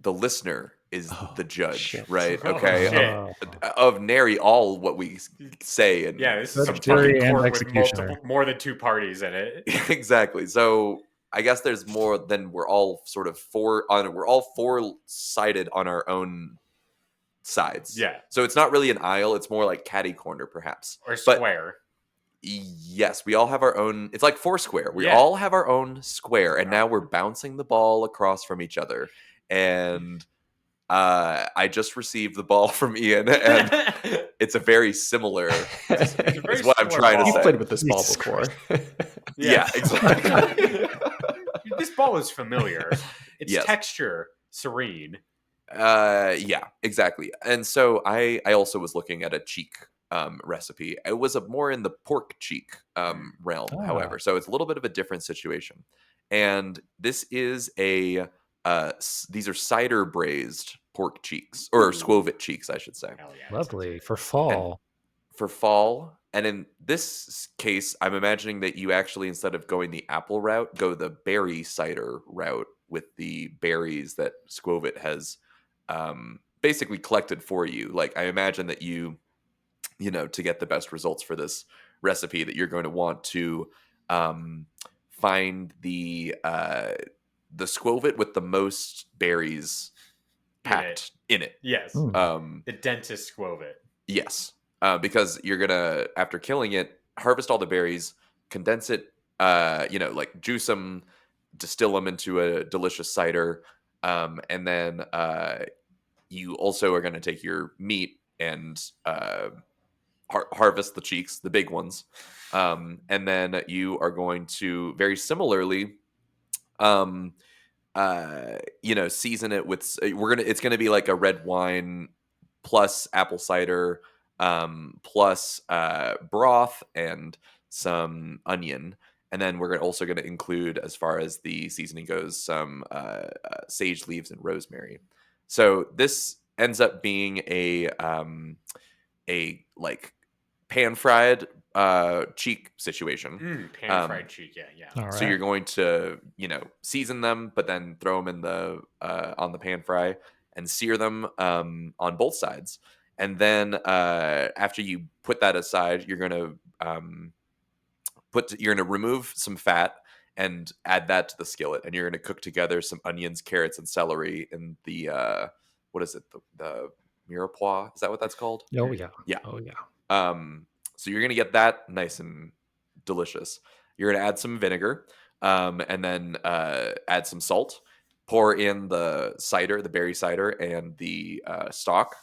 The listener is the judge, shit. right? Oh, Okay. shit. Of nary all what we say. And Yeah, this is That's a fucking jury and court with executioner. more than two parties in it. exactly. So I guess there's more than we're all sort of we're all four-sided on our own sides. Yeah. So it's not really an aisle, it's more like catty corner perhaps. Or But square. yes, we all have our own. It's like Foursquare. We Yeah. all have our own square, and now we're bouncing the ball across from each other. And I just received the ball from Ian, and it's a very similar. Is what I'm trying to You've say. played with this ball Jesus before. Yeah, exactly. This ball is familiar. Its Yes. texture serene. Yeah, exactly. And so I also was looking at a cheek recipe. It was more in the pork cheek realm, however. So it's a little bit of a different situation. And this is these are cider braised pork cheeks, or Skwovet cheeks, I should say. Hell yeah, Lovely for fall. For fall. And in this case, I'm imagining that you actually, instead of going the apple route, go the berry cider route with the berries that Skwovet has basically collected for you. Like, I imagine that you know, to get the best results for this recipe, that you're going to want to find the Skwovet with the most berries packed in it. Yes. Mm. The dentist Skwovet. Yes. Because you're gonna, after killing it, harvest all the berries, condense it, like juice them, distill them into a delicious cider, and then you also are going to take your meat and harvest the cheeks, the big ones, and then you are going to very similarly, season it with. It's gonna be like a red wine plus apple cider, plus broth and some onion. And then we're also going to include, as far as the seasoning goes, some sage leaves and rosemary. So this ends up being a like pan fried cheek situation. Pan fried cheek, yeah. All So right. you're going to, season them, but then throw them in the on the pan fry and sear them on both sides. And then after you put that aside, you're going to remove some fat and add that to the skillet, and you're going to cook together some onions, carrots, and celery in the what is it? The mirepoix? Is that what that's called? Oh yeah. Yeah. Oh yeah. So you're going to get that nice and delicious. You're going to add some vinegar, and then add some salt. Pour in the cider, the berry cider, and the stock.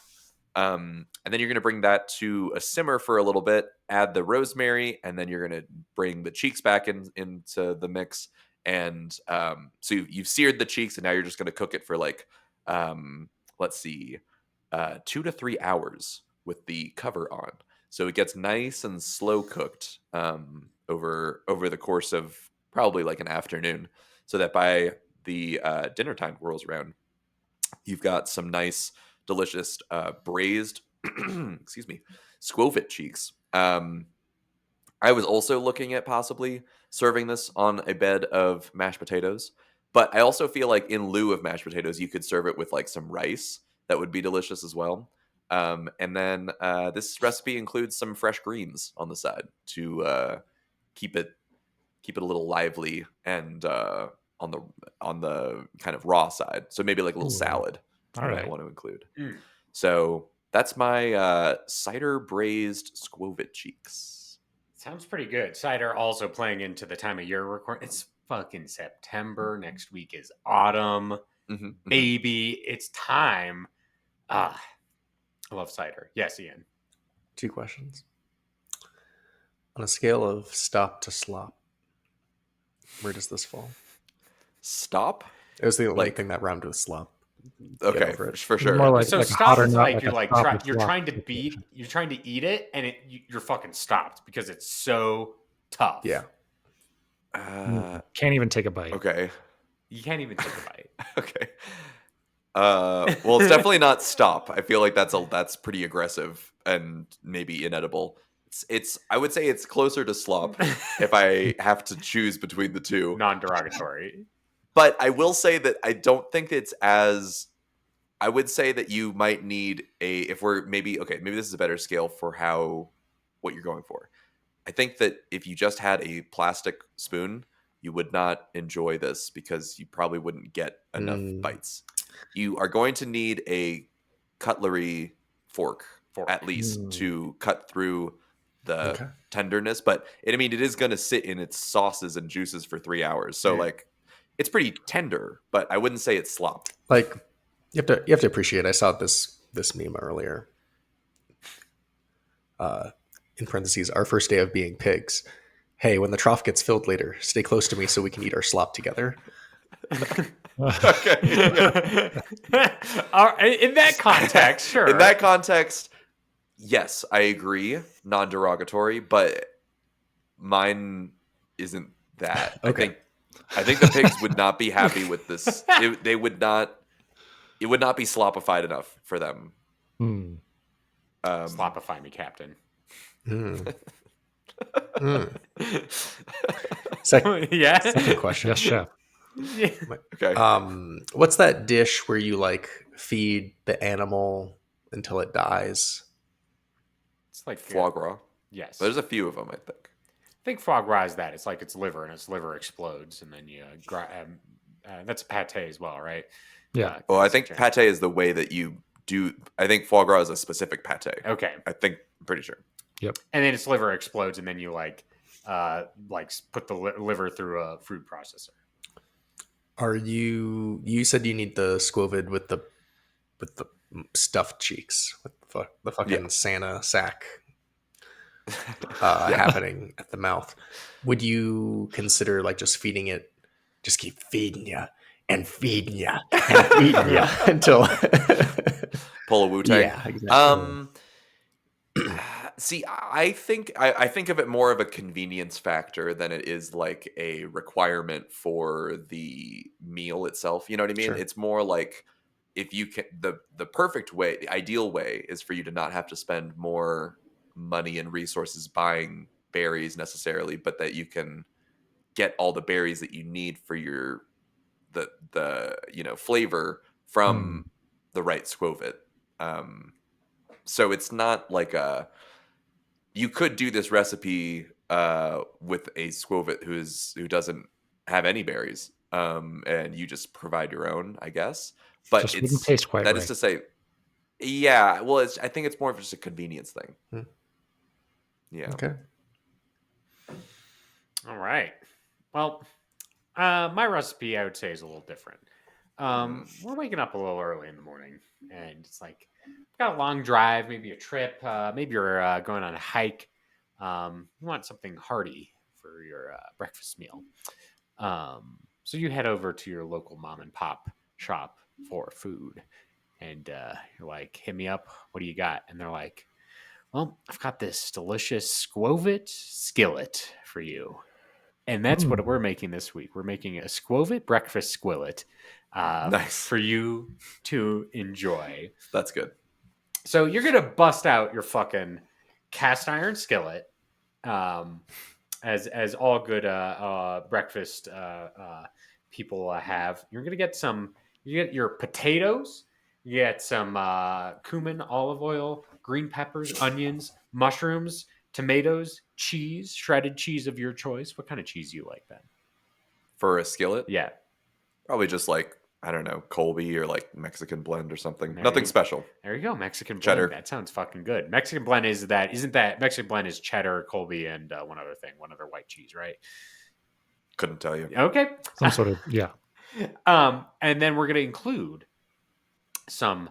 And then you're going to bring that to a simmer for a little bit. Add the rosemary, and then you're going to bring the cheeks back into the mix. And so you've seared the cheeks, and now you're just going to cook it for like, let's see, 2 to 3 hours with the cover on. So it gets nice and slow cooked over the course of probably like an afternoon, so that by the dinner time rolls around, you've got some nice, delicious braised, excuse me, Skwovet cheeks. I was also looking at possibly serving this on a bed of mashed potatoes, but I also feel like in lieu of mashed potatoes, you could serve it with like some rice. That would be delicious as well. And then this recipe includes some fresh greens on the side to keep it a little lively and on the kind of raw side. So maybe like a little salad. All right. I want to include. So that's my cider braised Skwovet cheeks. Sounds pretty good. Cider also playing into the time of year recording. It's fucking September. Next week is autumn. Baby, it's time. I love cider. Yes, Ian. 2 questions. On a scale of stop to slop, where does this fall? Stop? It was the only thing that rhymed with slop. Okay, over it. for sure. More like, So like stop hot or is not, like like you're a like stop or you're flop trying to situation. you're trying to eat it, and you're fucking stopped because it's so tough. Yeah. Can't even take a bite. Okay. You can't even take a bite. Okay. Well, it's definitely not stop. I feel like that's pretty aggressive and maybe inedible. It's I would say it's closer to slop if I have to choose between the two. Non-derogatory. But I will say that I don't think it's as. I would say that you might need if we're maybe this is a better scale for what you're going for. I think that if you just had a plastic spoon, you would not enjoy this because you probably wouldn't get enough bites. You are going to need a cutlery fork. At least to cut through the tenderness, but it is going to sit in its sauces and juices for 3 hours. So like, it's pretty tender, but I wouldn't say it's slop. Like, you have to appreciate. I saw this meme earlier. In parentheses, our first day of being pigs. Hey, when the trough gets filled later, stay close to me so we can eat our slop together. Okay. In that context, sure. In that context, yes, I agree. Non-derogatory, but mine isn't that. Okay. I think the pigs would not be happy with this. They would not. It would not be slopified enough for them. Slopify me, Captain. Second question. Yes, chef. Okay. What's that dish where you like feed the animal until it dies? It's like foie gras. Yes. There's a few of them, I think. I think foie gras is that. It's like its liver, and its liver explodes, and then you that's pate as well, right? Yeah. Well, I think pate is the way that you do. I think foie gras is a specific pate. Okay. I'm pretty sure. Yep. And then its liver explodes, and then you put the liver through a food processor. Are you said you need the Skwovet with the stuffed cheeks, with the fucking Santa sack happening at the mouth. Would you consider like just feeding it, just keep feeding you and feeding you and feeding you until pull a Wu-Tang? Yeah, exactly. See, I think of it more of a convenience factor than it is like a requirement for the meal itself. You know what I mean? Sure. It's more like, if you can, the perfect way, the ideal way is for you to not have to spend more money and resources buying berries necessarily, but that you can get all the berries that you need for your the flavor from the right Skwovet. So it's not like you could do this recipe with a Skwovet who doesn't have any berries, and you just provide your own, I guess. But just wouldn't taste quite that right. is to say, yeah. Well, I think it's more of just a convenience thing. Yeah. Okay. All right. Well, my recipe, I would say, is a little different. We're waking up a little early in the morning, and it's like, got a long drive, maybe a trip, maybe you're going on a hike. You want something hearty for your breakfast meal. So you head over to your local mom and pop shop for food, and you're like, hit me up. What do you got? And they're like, well, I've got this delicious Skwovet skillet for you. And that's what we're making this week. We're making a Skwovet breakfast skillet Nice. for you to enjoy. That's good. So you're going to bust out your fucking cast iron skillet, as all good breakfast people have. You're going to get you get your potatoes, you get some cumin, olive oil, green peppers, onions, mushrooms, tomatoes, cheese, shredded cheese of your choice. What kind of cheese do you like, Ben? For a skillet? Yeah. Probably just like, I don't know, Colby or like Mexican blend or something. Nothing special. There you go. Mexican blend. Cheddar. That sounds fucking good. Mexican blend isn't that Mexican blend is cheddar, Colby, and one other white cheese, right? Couldn't tell you. Okay. Some sort of, yeah. And then we're going to include some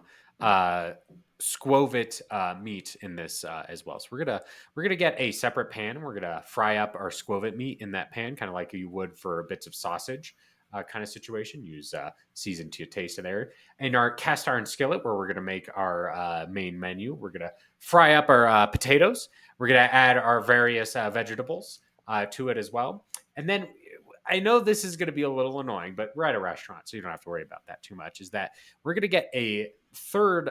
Skwovet meat in this as well. So we're gonna get a separate pan. We're gonna fry up our Skwovet meat in that pan, kind of like you would for bits of sausage kind of situation. Use season to your taste in there. And our cast iron skillet, where we're gonna make our main menu, we're gonna fry up our potatoes. We're gonna add our various vegetables to it as well. And then I know this is going to be a little annoying, but we're at a restaurant, so you don't have to worry about that too much. Is that we're going to get a third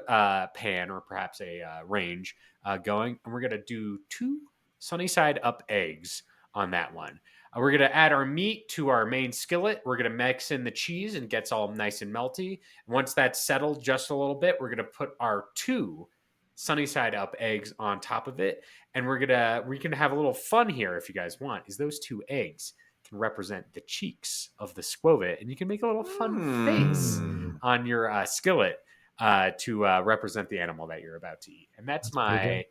pan or perhaps a range going, and we're going to do 2 sunny side up eggs on that one. We're going to add our meat to our main skillet. We're going to mix in the cheese and gets all nice and melty. And once that's settled just a little bit, we're going to put our 2 sunny side up eggs on top of it, and we can have a little fun here if you guys want. Is those 2 eggs can represent the cheeks of the Skwovet, and you can make a little fun face on your skillet to represent the animal that you're about to eat. And that's my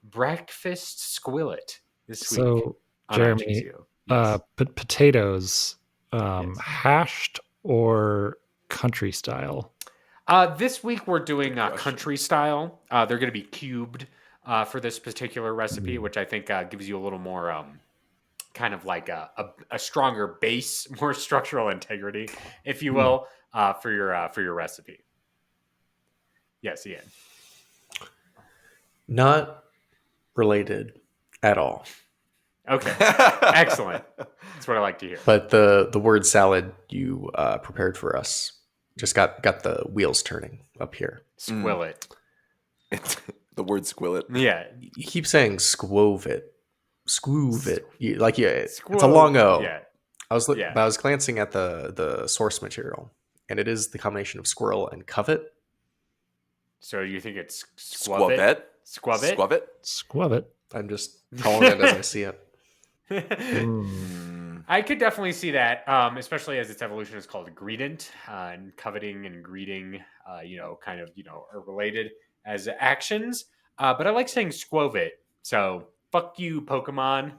breakfast squillet this week. So, on Jeremy, IGCU. Yes. potatoes, Yes. hashed or country style? This week we're doing country style. They're going to be cubed for this particular recipe, which I think gives you a little more kind of like a stronger base, more structural integrity, if you will, for your recipe. Yes, Ian. Not related at all. Okay, excellent. That's what I like to hear. But the word salad you prepared for us just got the wheels turning up here. Squillet. The word squillet. Yeah. You keep saying Skwovet. Skwovet. It's a Squillet. long O. Yeah. But I was glancing at the source material, and it is the combination of squirrel and covet. So you think it's Skwovet? Skwovet? Skwovet? Skwovet. I'm just calling it as I see it. I could definitely see that, especially as its evolution is called greedent, and coveting and greeting, are related as actions. But I like saying Skwovet. So fuck you, Pokemon.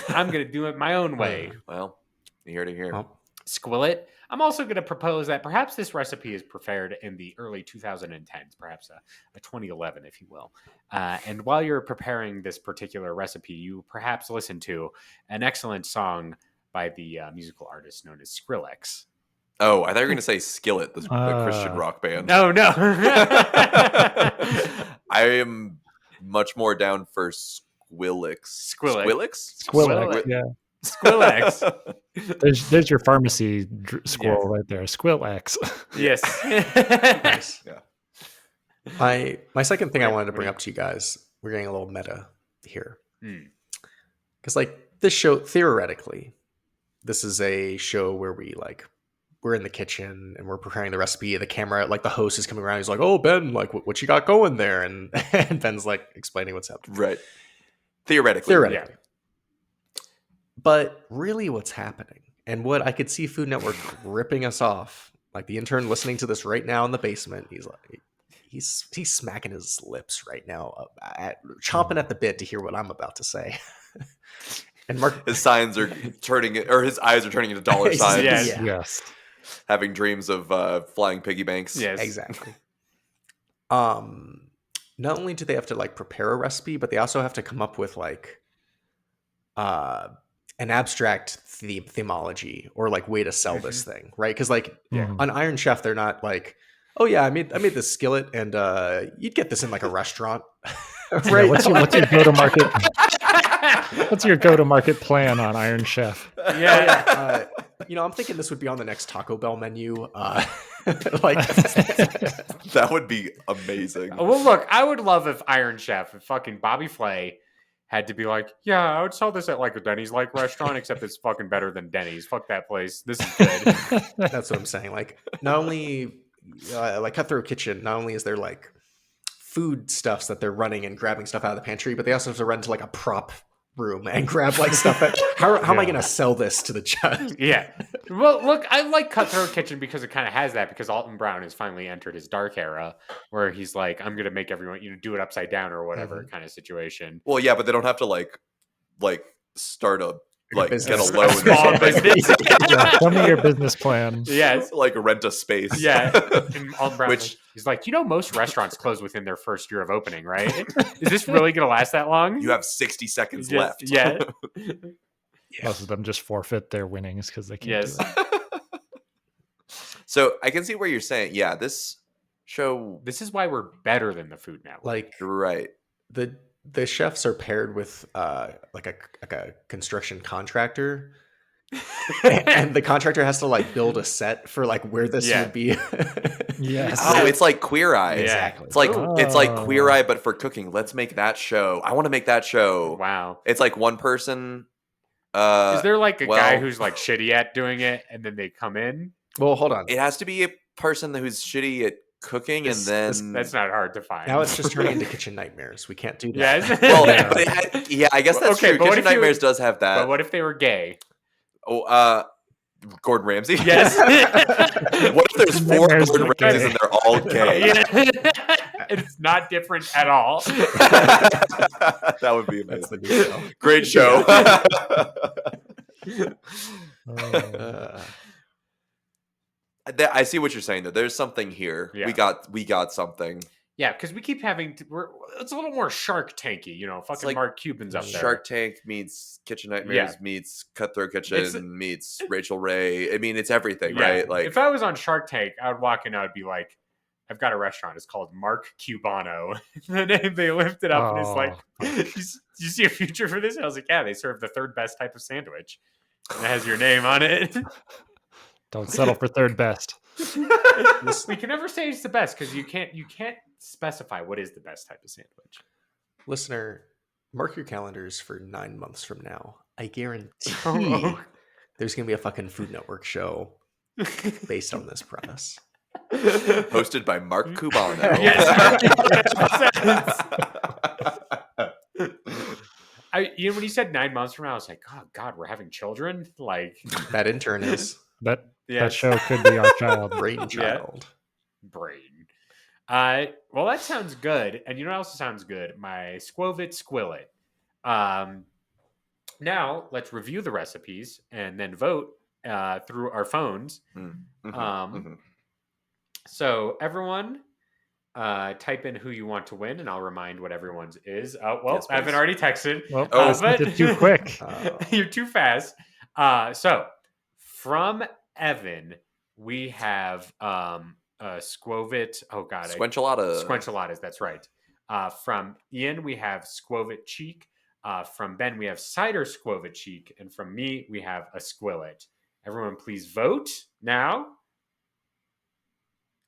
I'm gonna do it my own way. Well, you heard it here. Well, Squillet. I'm also going to propose that perhaps this recipe is prepared in the early 2010s, perhaps a 2011, if you will. And while you're preparing this particular recipe, you perhaps listen to an excellent song by the musical artist known as Skrillex. Oh, I thought you were going to say Skillet, the Christian rock band. No. I am much more down for Squillix. Squillix. Yeah. Squillex. There's your pharmacy squirrel right there. Squillex. Yes. nice. Yeah. My second thing I wanted to bring up to you guys, we're getting a little meta here. Because this show, theoretically, this is a show where we're in the kitchen and we're preparing the recipe. The camera, the host is coming around. He's like, "Oh, Ben, what you got going there?" And Ben's explaining what's happening. Right. Theoretically. Yeah. But really what's happening, and what I could see Food Network ripping us off, the intern listening to this right now in the basement, he's smacking his lips right now, chomping at the bit to hear what I'm about to say. And Mark, his signs are turning, or his eyes are turning into dollar signs. Yes. Having dreams of flying piggy banks. Yes. Exactly. Not only do they have to prepare a recipe, but they also have to come up with an abstract themology or way to sell this thing, right? Because on Iron Chef, they're not oh yeah, I made this skillet, and you'd get this in a restaurant, right? Yeah, what's your go-to-market? What's your go-to-market plan on Iron Chef? Yeah. I'm thinking this would be on the next Taco Bell menu. That would be amazing. Well, look, I would love if Iron Chef, if fucking Bobby Flay had to be yeah, I would sell this at a Denny's restaurant, except it's fucking better than Denny's. Fuck that place. This is good. That's what I'm saying. Not only Cutthroat Kitchen, not only is there food stuffs that they're running and grabbing stuff out of the pantry, but they also have to run to a prop room and grab stuff. How am I going to sell this to the judge? Yeah. Well, look, I like Cutthroat Kitchen because it kind of has that, because Alton Brown has finally entered his dark era where he's I'm going to make everyone, do it upside down or whatever kind of situation. Well, yeah, but they don't have to start a get a business. loan. Small business. Yeah, tell me your business plan. Yes. Rent a space. Yeah. And Alton Brown, he's most restaurants close within their first year of opening, right? Is this really going to last that long? You have 60 seconds left. Yeah. Most of them just forfeit their winnings because they can't do it. So I can see where you're saying, yeah, this show. This is why we're better than the Food Network. Right. The chefs are paired with a construction contractor, and the contractor has to build a set for where this would be. Yes. Oh, it's like Queer Eye. Exactly. It's it's like Queer Eye, but for cooking. Let's make that show. I want to make that show. Wow. It's one person. Is there a guy who's shitty at doing it, and then they come in? Well, hold on. It has to be a person who's shitty at cooking, and then that's not hard to find. Now it's just turning into Kitchen Nightmares. We can't do that. Yes. Well, I guess that's true. But Kitchen Nightmares does have that. But what if they were gay? Oh, Gordon Ramsay? Yes. What if there's 4 There's Gordon the Ramsays gay. and they're all gay? Yeah. It's not different at all. That would be That's the amazing. new show. Great show. I see what you're saying though. There's something here. Yeah. We got something. Yeah, because we keep having it's a little more Shark Tanky, fucking like Mark Cuban's up there. Shark Tank meets Kitchen Nightmares meets Cutthroat Kitchen meets Rachel Ray. I mean, it's everything, right? Like, if I was on Shark Tank, I would walk in, I would be like, I've got a restaurant. It's called Mark Cubano. The name they lift it up and it's like, you see a future for this? And I was like, yeah, they serve the 3rd best type of sandwich. And it has your name on it. Don't settle for 3rd best. We can never say it's the best because you can't specify what is the best type of sandwich. Listener, mark your calendars for 9 months from now. I guarantee there's going to be a fucking Food Network show based on this premise. hosted by Mark Cubano. Yes. When you said 9 months from now, I was like, oh God, we're having children. Like That intern is That yes. show could be our child. brainchild. Brain. Well, that sounds good. And you know what else sounds good? My Skwovet Squillet. Now let's review the recipes and then vote through our phones. So everyone, type in who you want to win, and I'll remind what everyone's is. Yes, Evan already texted. Well, but it's too quick. You're too fast. So from Evan, we have Skwovet. Oh God, Squenchiladas. That's right. From Ian, we have Skwovet cheek. From Ben, we have cider Skwovet cheek, and from me, we have a Squillet. Everyone, please vote now.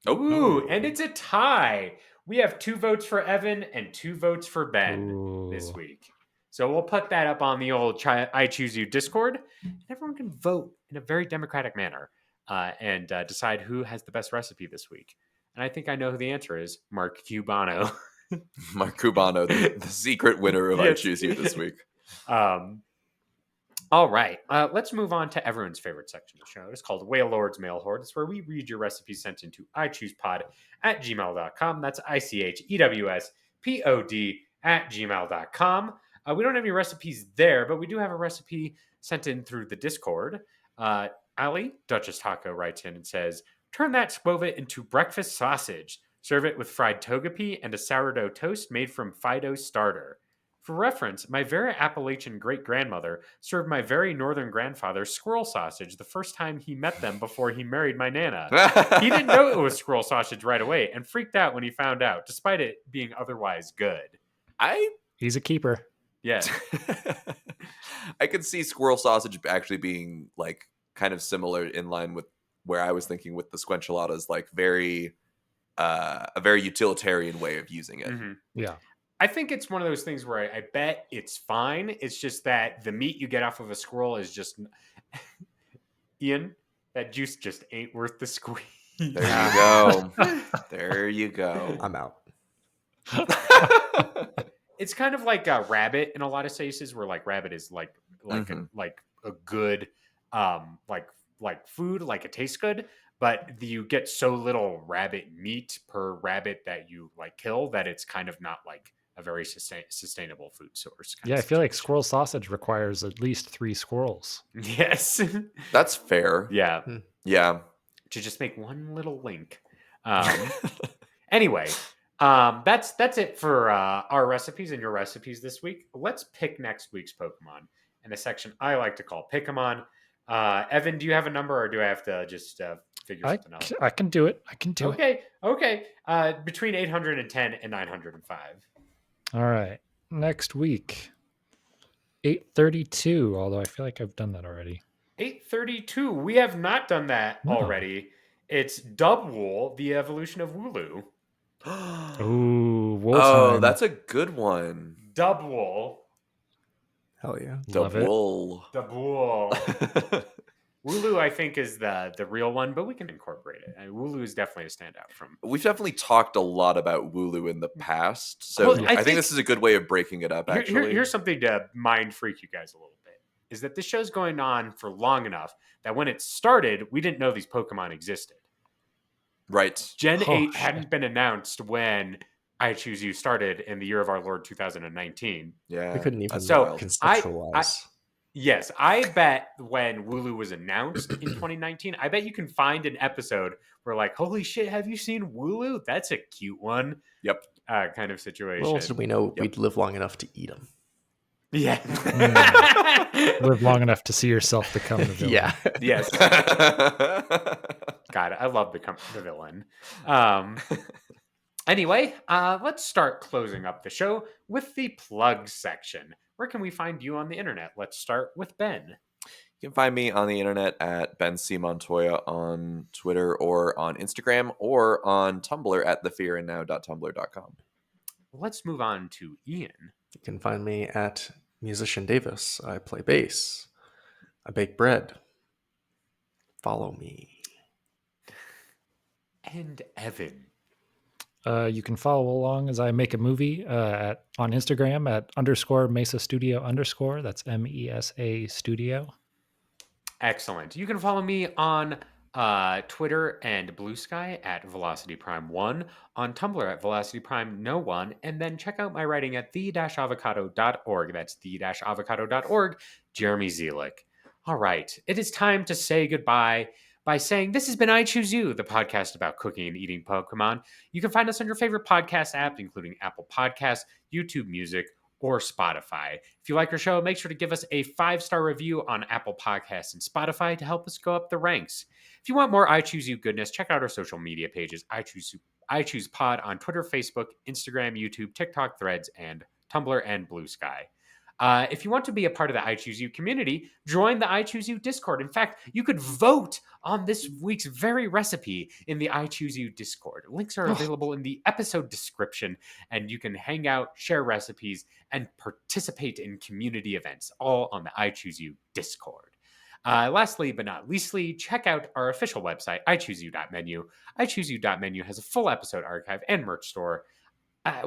Ooh, and it's a tie. We have 2 votes for Evan and 2 votes for Ben this week. So we'll put that up on the old I Choose You Discord, and everyone can vote in a very democratic manner and decide who has the best recipe this week. And I think I know who the answer is. Mark Cubano. Mark Cubano, the secret winner of I Choose You this week. All right, let's move on to everyone's favorite section of the show. It's called Whale Lord's Mail Horde. It's where we read your recipes sent into iChoosePod@gmail.com. That's ICHEWSPOD@gmail.com. We don't have any recipes there, but we do have a recipe sent in through the Discord. Ali, Duchess Taco, writes in and says, turn that Skwovet into breakfast sausage. Serve it with fried togepi and a sourdough toast made from Fido starter. For reference, my very Appalachian great-grandmother served my very northern grandfather squirrel sausage the first time he met them before he married my Nana. He didn't know it was squirrel sausage right away and freaked out when he found out, despite it being otherwise good. He's a keeper. Yeah. I could see squirrel sausage actually being like kind of similar in line with where I was thinking with the squenchiladas, like a very utilitarian way of using it. Mm-hmm. Yeah. I think it's one of those things where I bet it's fine. It's just that the meat you get off of a squirrel is just... Ian, that juice just ain't worth the squeeze. There you go. There you go. I'm out. It's kind of like a rabbit in a lot of cases, where like rabbit is like a good like food, like it tastes good, but you get so little rabbit meat per rabbit that you like kill that it's kind of not like a very sustainable food source. Yeah, I feel like squirrel sausage requires at least 3 squirrels. Yes. That's fair. Yeah. Yeah. To just make one little link. Anyway, that's it for our recipes and your recipes this week. Let's pick next week's Pokemon in a section I like to call Pick-a-mon. Evan, do you have a number, or do I have to just figure something out? I can do it. Okay. Between 810 and 905. All right. Next week, 832, although I feel like I've done that already. 832. We have not done that already. It's Dubwool, the evolution of Wooloo. Ooh, wool oh, time. that's a good one. Dubwool. Hell yeah. Love it. Dubwool. Wooloo, I think, is the real one, but we can incorporate it. I mean, Wooloo is definitely a standout from. We've definitely talked a lot about Wooloo in the past, so Well, I think this is a good way of breaking it up. Actually, here's something to mind freak you guys a little bit. is that this show's going on for long enough that when it started, we didn't know these Pokemon existed. Right. Gen Oh, 8 shit. hadn't been announced when I Choose You started in the year of our Lord 2019. Yeah. We couldn't even So, wild. conceptualize. Yes, I bet when Wooloo was announced in 2019, I bet you can find an episode where like, holy shit, have you seen Wooloo? That's a cute one. Yep. Kind of situation. Well, so we know Yep. we'd live long enough to eat them. Yeah. Live long enough to see yourself become the villain. Yeah. Yes. God, I love the villain. Anyway, let's start closing up the show with the plug section. Where can we find you on the internet? Let's start with Ben. You can find me on the internet at Ben C. Montoya on Twitter or on Instagram or on Tumblr at thefearandnow.tumblr.com. Let's move on to Ian. You can find me at Musician Davis. I play bass. I bake bread. Follow me. And Evan. You can follow along as I make a movie on Instagram at _Mesa Studio _. That's MESA Studio. Excellent. You can follow me on Twitter and Blue Sky at Velocity Prime 1, on Tumblr at Velocity Prime No 1, and then check out my writing at the-avocado.org. That's the-avocado.org. Jeremy Zielik. All right, it is time to say goodbye by saying this has been I Choose You, the podcast about cooking and eating Pokemon. You can find us on your favorite podcast app, including Apple Podcasts, YouTube Music, or Spotify. If you like our show, make sure to give us a 5-star review on Apple Podcasts and Spotify to help us go up the ranks. If you want more I Choose You goodness, check out our social media pages, I Choose Pod on Twitter, Facebook, Instagram, YouTube, TikTok, Threads, and Tumblr and Blue Sky. If you want to be a part of the I Choose You community, join the I Choose You Discord. In fact, you could vote on this week's very recipe in the I Choose You Discord. Links are available in the episode description, and you can hang out, share recipes, and participate in community events, all on the I Choose You Discord. Lastly, but not leastly, check out our official website, ichooseyou.menu. ichooseyou.menu has a full episode archive and merch store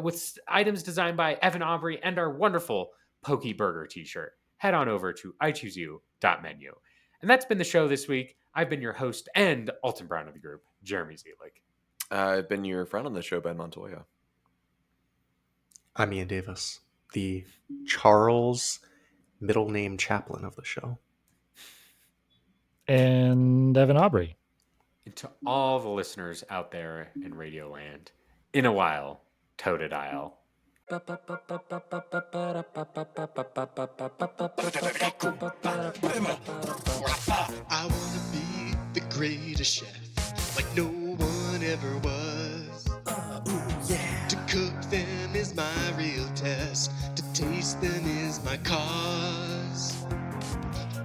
with items designed by Evan Aubrey and our wonderful Pokey Burger t-shirt. Head on over to ichooseyou.menu. And that's been the show this week. I've been your host and Alton Brown of the group, Jeremy Zielik. I've been your friend on the show, Ben Montoya. I'm Ian Davis, the Charles middle name chaplain of the show. And Evan Aubrey. And to all the listeners out there in Radio Land, in a while, Totodile. I wanna be the greatest chef, like no one ever was. To cook them is my real test, to taste them is my cause.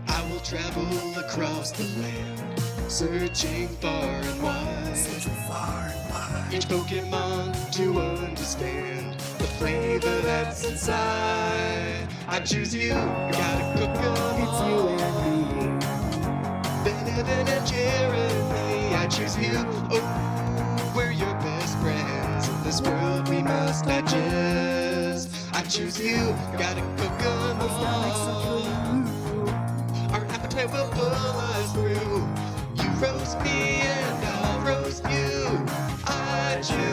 I will travel across the land, searching far and wide. Each Pokemon to understand the flavor that's inside. I choose you, gotta cook 'em. It's you and me. Ben, Evan, and Jeremy. I choose you. Oh, we're your best friends. In this world we must digest. I choose you, gotta cook 'em. Our appetite will pull us through. You roast me and I'll roast you. I choose